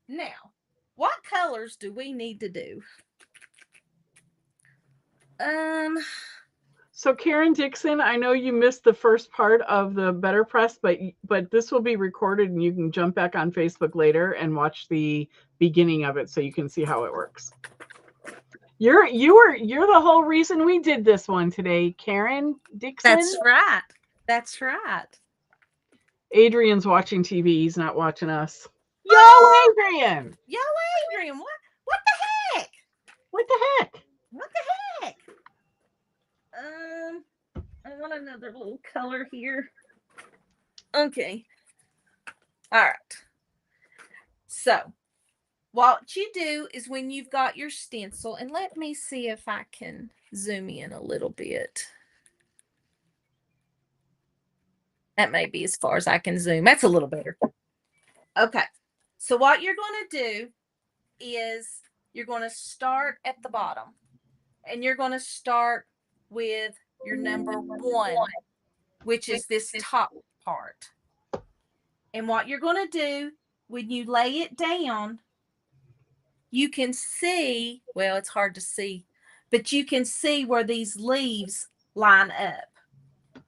Speaker 2: now, what colors do we need to do?
Speaker 1: So Karen Dixon, I know you missed the first part of the Betterpress, but this will be recorded and you can jump back on Facebook later and watch the beginning of it so you can see how it works. You're the whole reason we did this one today, Karen Dixon.
Speaker 2: That's right. That's right.
Speaker 1: Adrian's watching TV. He's not watching us. Yo, Adrian!
Speaker 2: Yo, Adrian! What the heck?
Speaker 1: What the heck?
Speaker 2: What the heck? I want another little color here. Okay. All right. So, what you do is when you've got your stencil, and let me see if I can zoom in a little bit. That may be as far as I can zoom. That's a little better. Okay. So what you're going to do is you're going to start at the bottom, and you're going to start with your number 1, which is this top part. And what you're going to do when you lay it down, you can see, well, it's hard to see, but you can see where these leaves line up.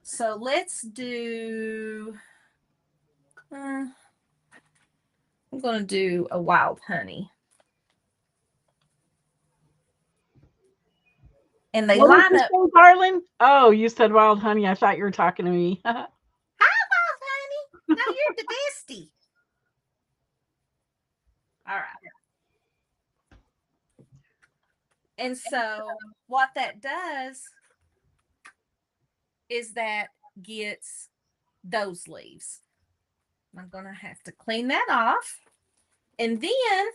Speaker 2: So let's do, I'm going to do a wild honey. And they line up.
Speaker 1: Darling? Oh, you said wild honey. I thought you were talking to me.
Speaker 2: Hi, wild honey. No, you're the bestie. All right. And so what that does is that gets those leaves. I'm going to have to clean that off. And then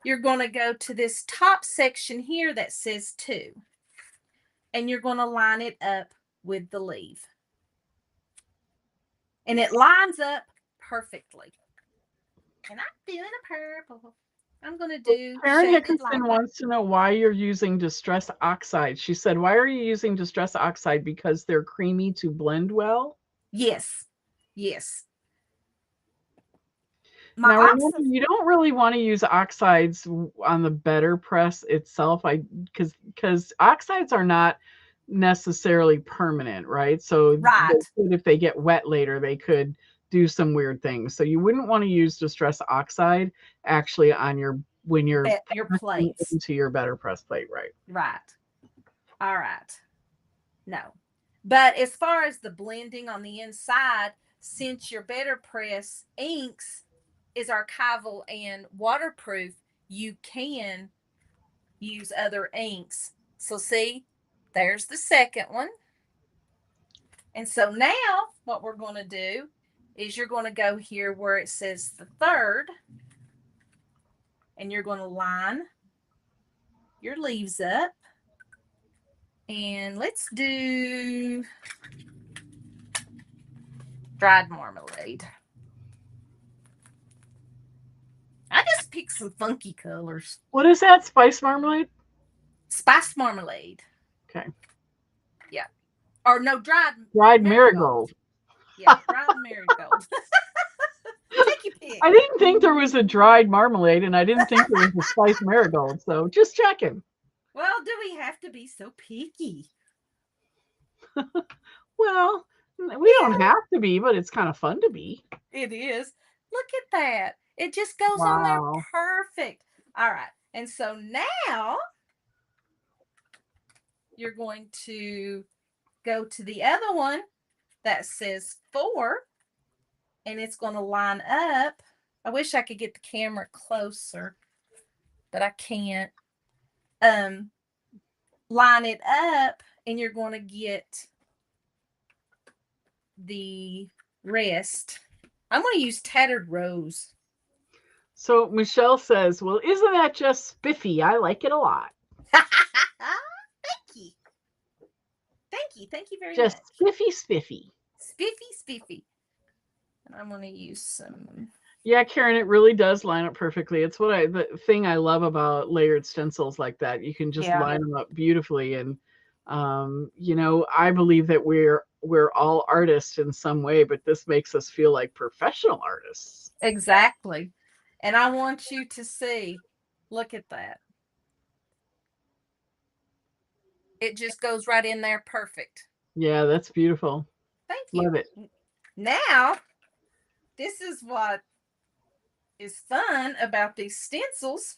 Speaker 2: you're going to go to this top section here that says 2. And you're going to line it up with the leaf. And it lines up perfectly. And I'm doing a purple. I'm going to do.
Speaker 1: Karen Hickinson wants to know why you're using Distress Oxide. She said, why are you using Distress Oxide? Because they're creamy to blend well?
Speaker 2: Yes. Yes. My
Speaker 1: Now remember,
Speaker 2: oxide,
Speaker 1: you don't really want to use oxides on the Betterpress itself. Because oxides are not necessarily permanent, right? So
Speaker 2: right?
Speaker 1: if they get wet later, they could do some weird things. So you wouldn't want to use Distress Oxide actually on your when you're
Speaker 2: Bet your
Speaker 1: passing
Speaker 2: plates,
Speaker 1: into your Betterpress plate, right?
Speaker 2: right? All right. No. But as far as the blending on the inside, since your Betterpress inks is archival and waterproof, you can use other inks. So see, there's the second one. And so now what we're going to do is you're going to go here where it says the third, and you're going to line your leaves up. And let's do dried marmalade. I just picked some funky colors.
Speaker 1: What is that? Spice marmalade?
Speaker 2: Spice marmalade.
Speaker 1: Okay.
Speaker 2: Yeah. Or no, dried
Speaker 1: Dried
Speaker 2: marigold.
Speaker 1: marigold.
Speaker 2: Yeah, dried marigold. Take your pick.
Speaker 1: I didn't think there was a dried marmalade, and I didn't think there was a spiced marigold. So just checking.
Speaker 2: Well, do we have to be so picky?
Speaker 1: Well, we don't have to be, but it's kind of fun to be.
Speaker 2: It is. Look at that. It just goes on there
Speaker 1: Wow.
Speaker 2: perfect. All right. And so now you're going to go to the other one that says 4, and it's going to line up. I wish I could get the camera closer, but I can't. Line it up, and you're going to get the rest. I'm going to use Tattered Rose.
Speaker 1: So Michelle says, "Well, isn't that just spiffy? I like it a lot.
Speaker 2: Thank you. Thank you. Thank you very
Speaker 1: Just
Speaker 2: much.
Speaker 1: spiffy, spiffy."
Speaker 2: Spiffy. And I'm going to use some.
Speaker 1: Yeah, Karen, it really does line up perfectly. It's the thing I love about layered stencils like that. You can just line them up beautifully, and I believe that we're all artists in some way, but this makes us feel like professional artists.
Speaker 2: Exactly. And I want you to see, look at that. It just goes right in there perfect.
Speaker 1: Yeah, that's beautiful.
Speaker 2: Thank you.
Speaker 1: Love it.
Speaker 2: Now, this is what is fun about these stencils.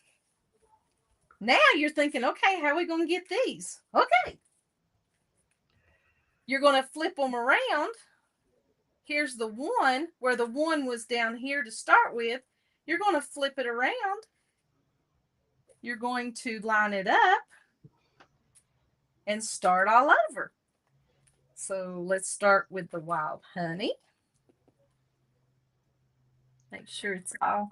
Speaker 2: Now you're thinking, okay, how are we going to get these? Okay. You're going to flip them around. Here's the one where the one was down here to start with. You're going to flip it around. You're going to line it up and start all over. So let's start with the wild honey. Make sure it's all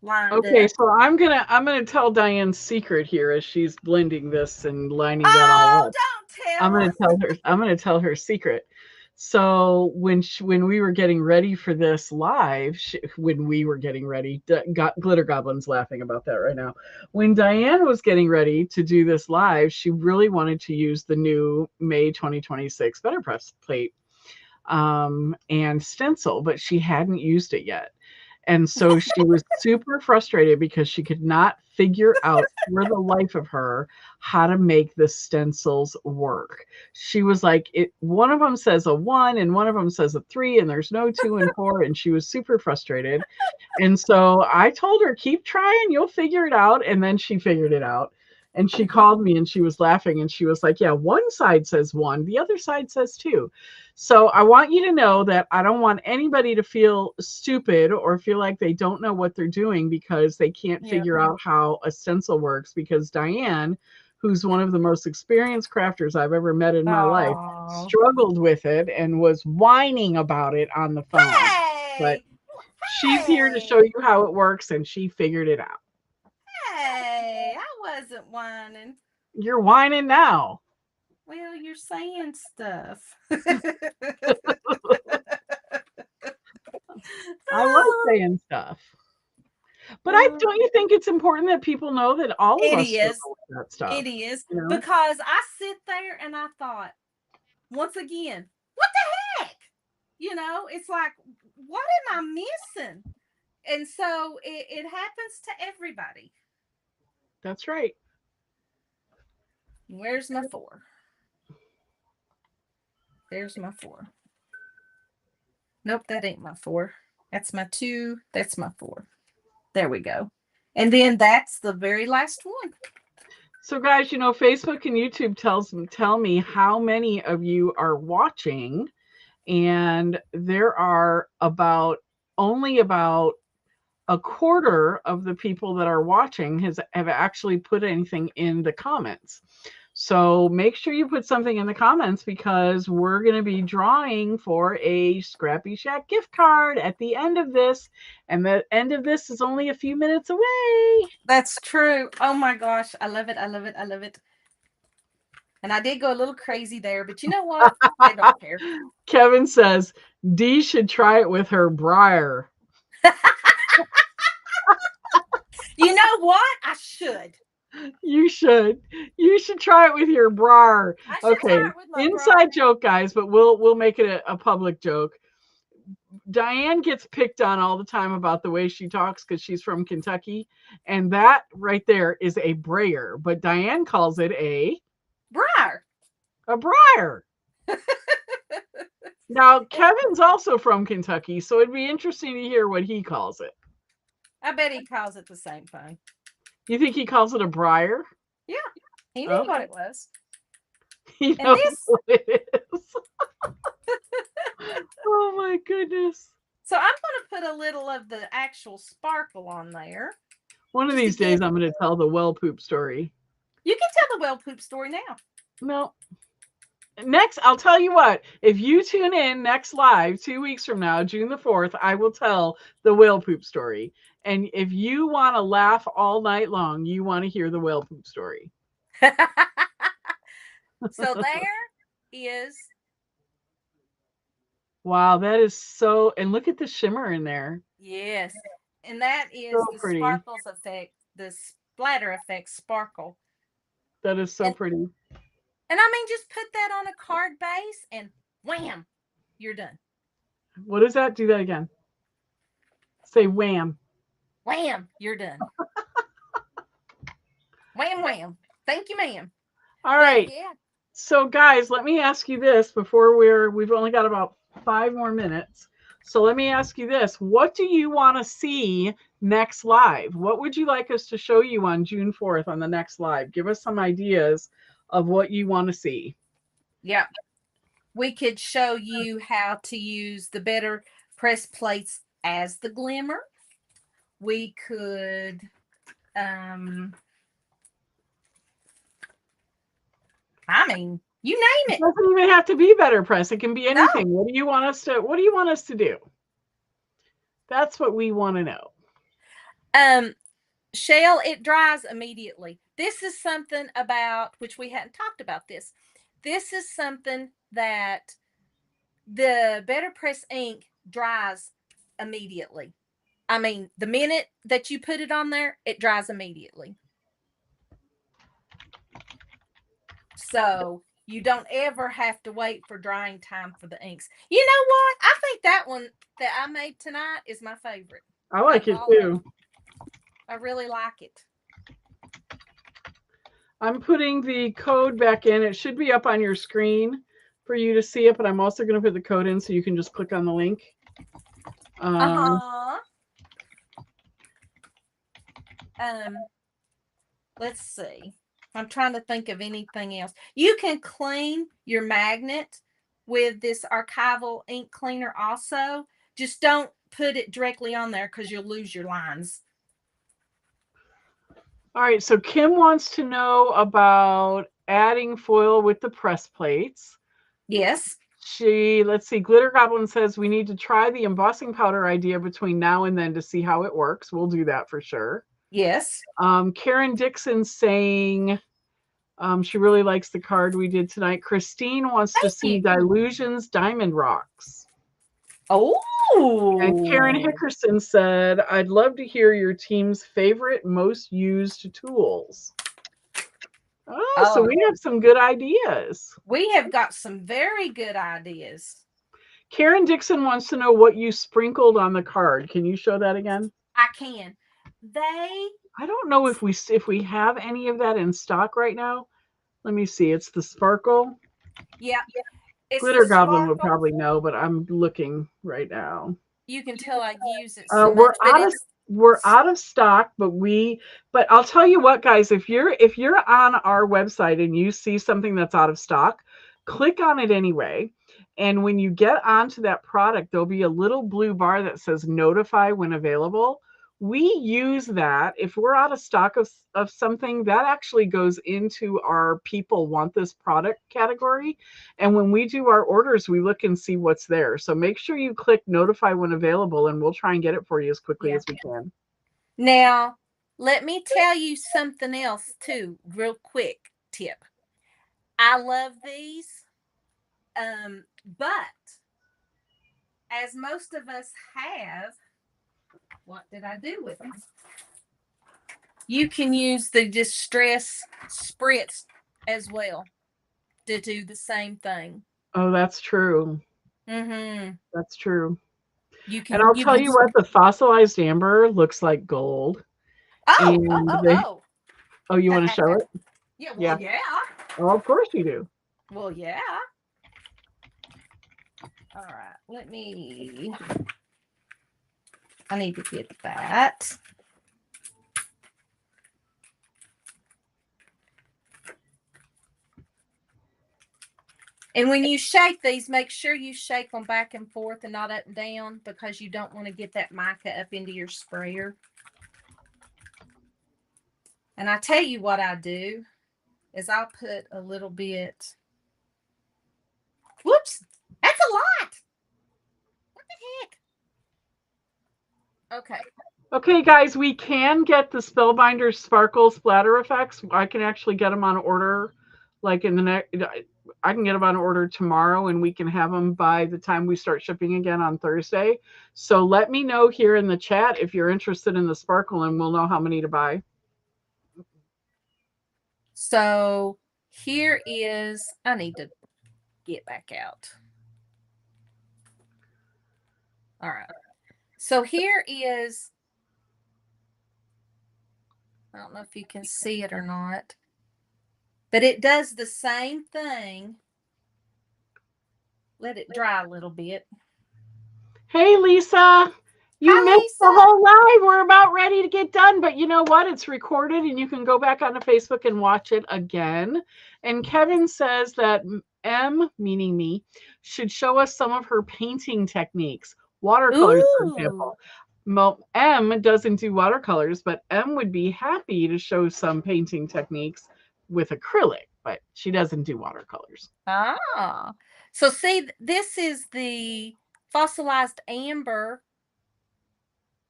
Speaker 2: lined
Speaker 1: Okay,
Speaker 2: up.
Speaker 1: so I'm gonna tell Diane's secret here as she's blending this and lining that all up.
Speaker 2: Don't tell
Speaker 1: I'm gonna tell her secret. So when we were getting ready for this live, when we were getting ready, Glitter Goblin's laughing about that right now. When Diane was getting ready to do this live, she really wanted to use the new May 2026 Betterpress plate and stencil, but she hadn't used it yet. And so she was super frustrated because she could not figure out for the life of her how to make the stencils work. She was like, one of them says a 1 and one of them says a 3, and there's no 2 and 4, and she was super frustrated. And so I told her, keep trying, you'll figure it out. And then she figured it out. And she called me and she was laughing and she was like, yeah, one side says 1, the other side says 2. So I want you to know that I don't want anybody to feel stupid or feel like they don't know what they're doing because they can't figure out how a stencil works, because Diane, who's one of the most experienced crafters I've ever met in my life, struggled with it and was whining about it on the phone. But she's here to show you how it works, and she figured it out.
Speaker 2: Hey, I wasn't whining.
Speaker 1: You're whining now.
Speaker 2: Well, you're saying stuff.
Speaker 1: I like saying stuff. But don't you think it's important that people know that all of us know that stuff?
Speaker 2: It is. You know? Because I sit there and I thought, once again, what the heck? You know, it's like, what am I missing? And so it happens to everybody.
Speaker 1: That's right.
Speaker 2: Where's my 4? There's my 4. Nope, that ain't my 4. That's my 2. That's my 4. There we go. And then that's the very last one.
Speaker 1: So guys, Facebook and YouTube tell me how many of you are watching, and there are only about a quarter of the people that are watching have actually put anything in the comments. So make sure you put something in the comments, because we're going to be drawing for a ScrappyShak gift card at the end of this. And the end of this is only a few minutes away.
Speaker 2: That's true. Oh my gosh. I love it. I love it. I love it. And I did go a little crazy there, but you know what? I don't care.
Speaker 1: Kevin says Dee should try it with her briar.
Speaker 2: You know what? I should.
Speaker 1: You should try it with your bra. Okay, inside joke, guys, but we'll make it a public joke. Diane gets picked on all the time about the way she talks because she's from Kentucky, and that right there is a brayer, but Diane calls it a
Speaker 2: briar.
Speaker 1: A briar. Now Kevin's also from Kentucky, so it'd be interesting to hear what he calls it.
Speaker 2: I bet he calls it the same thing.
Speaker 1: You think he calls it a briar?
Speaker 2: Yeah, he knew what it was.
Speaker 1: He knows what it is. Oh my goodness.
Speaker 2: So I'm going to put a little of the actual sparkle on there.
Speaker 1: One of these days I'm going to tell the well poop story.
Speaker 2: You can tell the well poop story now.
Speaker 1: No. Next, I'll tell you what. If you tune in next live 2 weeks from now, June the 4th, I will tell the whale poop story. And if you want to laugh all night long, you want to hear the whale poop story.
Speaker 2: So there is.
Speaker 1: Wow, that is so. And look at the shimmer in there.
Speaker 2: Yes. And that is so the pretty. Sparkles effect, the splatter effect sparkle.
Speaker 1: That is so pretty.
Speaker 2: And I mean, just put that on a card base and wham, you're done.
Speaker 1: What is that? Do that again. Say wham.
Speaker 2: Wham, you're done. Wham, wham. Thank you, ma'am.
Speaker 1: All right. Yeah. So guys, let me ask you this before we've only got about 5 more minutes. So let me ask you this. What do you want to see next live? What would you like us to show you on June 4th on the next live? Give us some ideas of what you want to see.
Speaker 2: Yeah. We could show you how to use the Betterpress plates as the glimmer. We could I mean, you name it.
Speaker 1: It doesn't even have to be Betterpress. It can be anything. No. What do you want us to do? That's what we want to know.
Speaker 2: Shell, it dries immediately. This is something about which we hadn't talked about this. This is something that the Betterpress ink dries immediately. I mean, the minute that you put it on there, it dries immediately. So you don't ever have to wait for drying time for the inks. You know what? I think that one that I made tonight is my favorite.
Speaker 1: I like it too.
Speaker 2: I really like it.
Speaker 1: I'm putting the code back in. It should be up on your screen for you to see it, but I'm also going to put the code in so you can just click on the link.
Speaker 2: Let's see. I'm trying to think of anything else. You can clean your magnet with this archival ink cleaner also. Just don't put it directly on there because you'll lose your lines.
Speaker 1: All right, so Kim wants to know about adding foil with the press plates.
Speaker 2: Yes.
Speaker 1: Let's see, Glitter Goblin says we need to try the embossing powder idea between now and then to see how it works. We'll do that for sure.
Speaker 2: Yes.
Speaker 1: Karen Dixon saying she really likes the card we did tonight. Christine wants to see Dilutions Diamond Rocks.
Speaker 2: Oh.
Speaker 1: And Karen Hickerson said, I'd love to hear your team's favorite, most used tools. Oh, so we have some good ideas.
Speaker 2: We have got some very good ideas.
Speaker 1: Karen Dixon wants to know what you sprinkled on the card. Can you show that again?
Speaker 2: I can.
Speaker 1: I don't know if we have any of that in stock right now. Let me see. It's the sparkle.
Speaker 2: Yeah, it's the
Speaker 1: Glitter Goblin would
Speaker 2: sparkle.
Speaker 1: probably know, but I'm looking right now.
Speaker 2: You can tell I use it so
Speaker 1: We're
Speaker 2: much, but
Speaker 1: we're out of stock, but I'll tell you what, guys, if you're on our website and you see something that's out of stock, click on it anyway. And when you get onto that product, there'll be a little blue bar that says notify when available. We use that. If we're out of stock of something, that actually goes into our people want this product category. And when we do our orders, we look and see what's there. So make sure you click notify when available, and we'll try and get it for you as quickly as we can.
Speaker 2: Now, let me tell you something else too, real quick tip. I love these, but as most of us have, what did I do with them? You can use the Distress Spritz as well to do the same thing.
Speaker 1: Oh, that's true.
Speaker 2: Mm-hmm.
Speaker 1: That's true.
Speaker 2: You can.
Speaker 1: And I'll tell you what, the fossilized amber looks like gold. Oh, you want to show it?
Speaker 2: Yeah. Well, yeah.
Speaker 1: Oh, of course you do.
Speaker 2: Well, yeah. All right. I need to get that. And when you shake these, make sure you shake them back and forth and not up and down, because you don't want to get that mica up into your sprayer. And I tell you what I do is I'll put a little bit. Whoops, that's a lot. What the heck? Okay.
Speaker 1: Okay, guys, we can get the Spellbinder Sparkle Splatter Effects. I can actually get them on order, like in the next. I can get them on order tomorrow, and we can have them by the time we start shipping again on Thursday. So let me know here in the chat if you're interested in the sparkle, and we'll know how many to buy.
Speaker 2: So here is, I need to get back out. All right. So here is, I don't know if you can see it or not, but it does the same thing. Let it dry a little bit.
Speaker 1: Hey, Lisa. You missed the whole live. We're about ready to get done, but you know what? It's recorded, and you can go back onto Facebook and watch it again. And Kevin says that M, meaning me, should show us some of her painting techniques. Watercolors, for example. M doesn't do watercolors, but M would be happy to show some painting techniques with acrylic, but she doesn't do watercolors.
Speaker 2: Ah. So see, this is the fossilized amber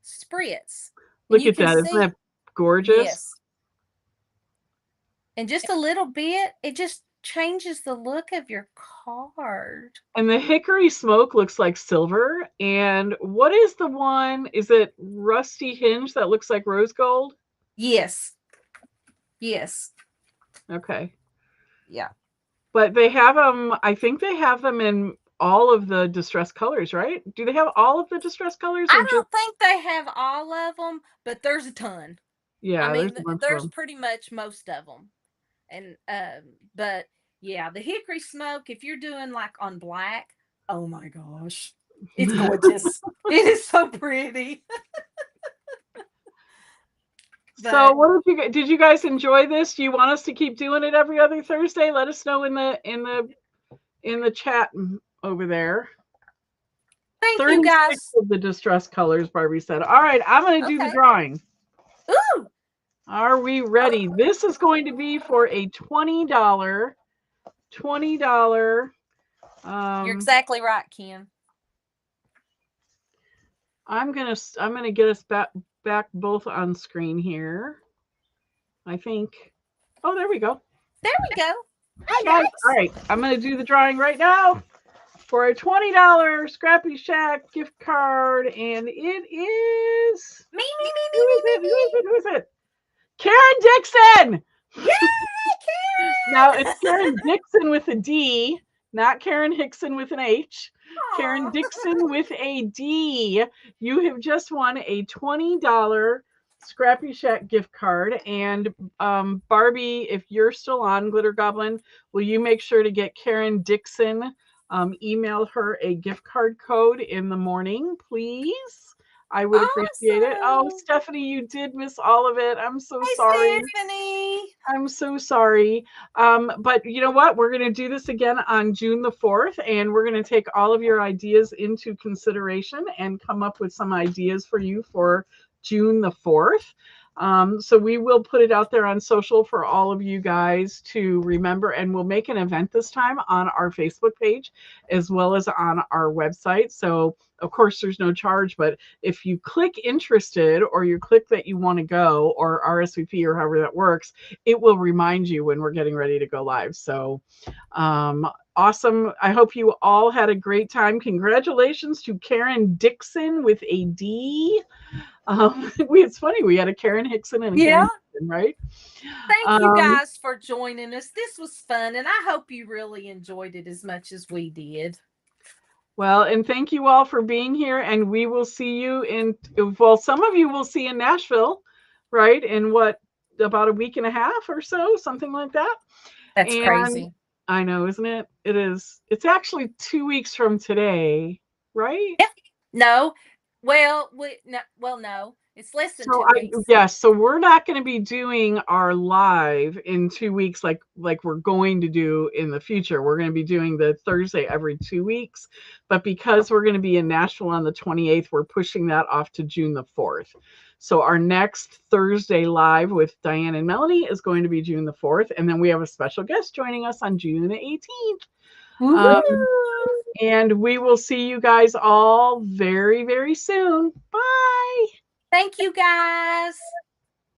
Speaker 2: spritz.
Speaker 1: Look at that. Isn't that gorgeous?
Speaker 2: Yes. And just a little bit, it just changes the look of your card.
Speaker 1: And the hickory smoke looks like silver. And what is the one? Is it Rusty Hinge that looks like rose gold?
Speaker 2: Yes. Yes.
Speaker 1: Okay.
Speaker 2: Yeah.
Speaker 1: But they have them, I think they have them in all of the distress colors, right? Do they have all of the distress colors?
Speaker 2: I don't think they have all of them, but there's a ton.
Speaker 1: Yeah,
Speaker 2: I mean, there's pretty much most of them. And but yeah, the hickory smoke, if you're doing like on black, oh my gosh, it's gorgeous. It is so pretty.
Speaker 1: So what did you guys enjoy this? Do you want us to keep doing it every other Thursday? Let us know in the chat over there.
Speaker 2: Thank you, guys.
Speaker 1: Of the distress colors, Barbie said. All right, I'm going to do the drawing.
Speaker 2: Ooh.
Speaker 1: Are we ready? This is going to be for a $20.
Speaker 2: You're exactly right, Ken.
Speaker 1: I'm gonna get us back both on screen here. I think. Oh, there we go.
Speaker 2: There we go.
Speaker 1: Hi guys. All right, I'm gonna do the drawing right now for a $20 ScrappyShak gift card, and it is
Speaker 2: me.
Speaker 1: Who is it? Karen Dixon.
Speaker 2: Yay, Karen!
Speaker 1: Now it's Karen Dixon with a D. not Karen Hickson with an H, Karen
Speaker 2: Aw.
Speaker 1: Dixon with a D. You have just won a $20 Scrappy Shack gift card. And Barbie, if you're still on, Glitter Goblin, will you make sure to get Karen Dixon, email her a gift card code in the morning, please? I would appreciate it. Oh,
Speaker 2: Awesome.
Speaker 1: Stephanie, you did miss all of it. I'm so
Speaker 2: Hey,
Speaker 1: sorry.
Speaker 2: Stephanie.
Speaker 1: I'm so sorry. But you know what? We're going to do this again on June the 4th, and we're going to take all of your ideas into consideration and come up with some ideas for you for June the 4th. So we will put it out there on social for all of you guys to remember, and we'll make an event this time on our Facebook page as well as on our website. So of course there's no charge, but if you click interested or you click that you want to go or RSVP or however that works, it will remind you when we're getting ready to go live. So awesome. I hope you all had a great time. Congratulations to Karen Dixon with a D. It's funny, we had a Karen Hickson and a
Speaker 2: Yeah.
Speaker 1: Karen Dixon, right?
Speaker 2: Thank you
Speaker 1: Um,
Speaker 2: guys for joining us. This was fun, and I hope you really enjoyed it as much as we did.
Speaker 1: well, and thank you all for being here. And we will see you in, well, some of you will see in Nashville, right? In what, about a week and a half or so, something like that.
Speaker 2: That's
Speaker 1: And
Speaker 2: crazy.
Speaker 1: I know, isn't it? It is. It's actually 2 weeks from today, right?
Speaker 2: Yeah. No. Well, no. It's less than
Speaker 1: So
Speaker 2: 2 weeks.
Speaker 1: yes, so we're not going to be doing our live in 2 weeks like we're going to do in the future. We're going to be doing the Thursday every 2 weeks, but because we're going to be in Nashville on the 28th, we're pushing that off to June the 4th. So our next Thursday live with Diane and Melanie is going to be June the 4th, and then we have a special guest joining us on June the 18th. Um,
Speaker 2: Woo-hoo.
Speaker 1: and we will see you guys all very, very soon. Bye.
Speaker 2: Thank you, guys.